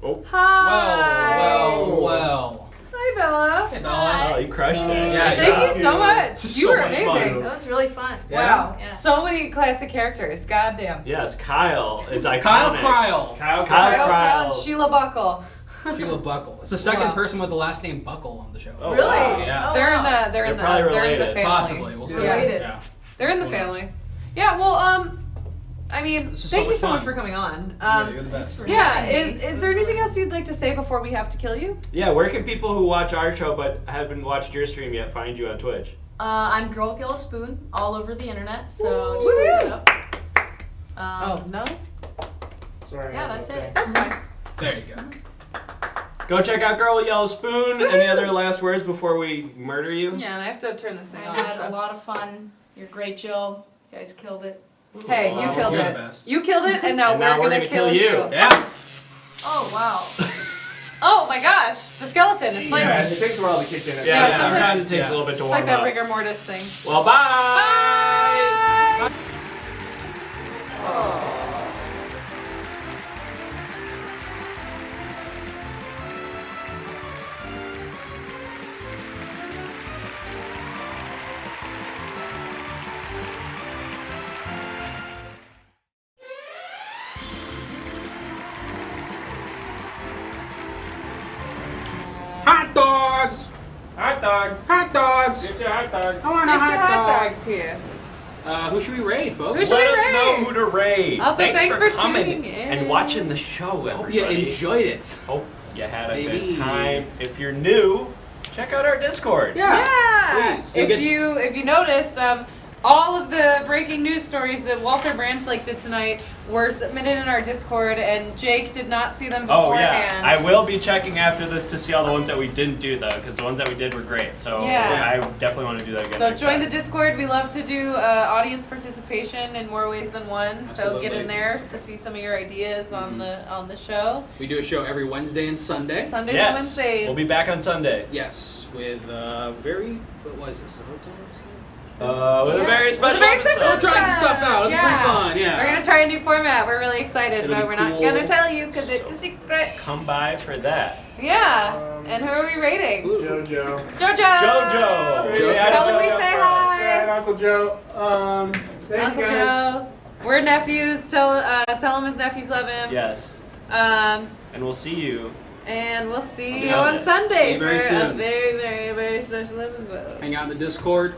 Oh. Hi. Well. Hi, Bella. Hey, Bella. Oh, you crushed it. Yeah, Thank you so much. You were much amazing. fun. That was really fun. Wow. Yeah. So many classic characters. Goddamn. Yes, Kyle is iconic. Kyle. Kyle Kyle, Sheila Buckle. Sheila Buckle. It's the second Wow. person with the last name Buckle on the show. Oh, Really? wow. Yeah. Oh, They're in wow. the they're in the probably they're in the related. family. Possibly. We'll see. Related. Yeah. They're in the Who knows? family. Yeah. Well, I mean, This is thank so you so much much fun. for coming on. Yeah, you're the best. Yeah. Is there anything else you'd like to say before we have to kill you? Yeah, where can people who watch our show but haven't watched your stream yet find you on Twitch? I'm girlwithyellowspoon all over the internet, so just Woo! look it up. Oh no. Sorry. Yeah, that's it. That's fine. There you go. Go check out Girl with Yellow Spoon. Any other last words before we murder you? Yeah, and I have to turn this I thing on. had so- a lot of fun. You're great, Jill. You guys killed it. Hey, you Wow. killed You're it. the best. You killed it, and now, And now we're we're gonna gonna kill you. Yeah. Oh, wow. Oh my gosh, the skeleton is flaming. Yeah, it takes a while to kick in. Yeah, Yeah, sometimes it takes yeah. a little bit to It's warm like that up. rigor mortis thing. Well, bye. Hot dogs. Hot dogs. Hot dogs. Get your hot dogs. I want Get a your hot hot dog. dogs here. Who should we raid, folks? Who should Let we us raid? know who to raid. Also, thanks for coming tuning in. and watching the show. I hope you everybody. enjoyed it. Hope you had a Maybe. good time. If you're new, check out our Discord. Yeah. Please. If You'll get- you noticed, all of the breaking news stories that Walter Brandflake did tonight were submitted in our Discord, and Jake did not see them Oh beforehand. yeah, I will be checking after this to see all the ones that we didn't do though, because the ones that we did were great. So Yeah. I definitely want to do that again. So next join time. the Discord. We love to do audience participation in more ways than one. So get in Absolutely. there to see some of your ideas on the show. We do a show every Wednesday and Sunday. Sundays and Wednesdays. We'll be back on Sunday. Yes, with what was this? With a very With special a very special episode. We're trying some stuff out. It'll be pretty fun. Yeah. We're gonna try a new format. We're really excited, It'll but be we're not cool. gonna tell you because it's a secret. Come by for that. Yeah. And who are we rating? Jojo. Jojo. Jojo. Say hi to Tell him we Jojo say for us. hi. Alright, Uncle Joe. Thank Uncle you guys. Joe. We're nephews. Tell him his nephews love him. Yes. Um, And we'll see you. and we'll see On you Sunday. on Sunday See you very for a soon. very, very, very special episode. Hang out in the Discord.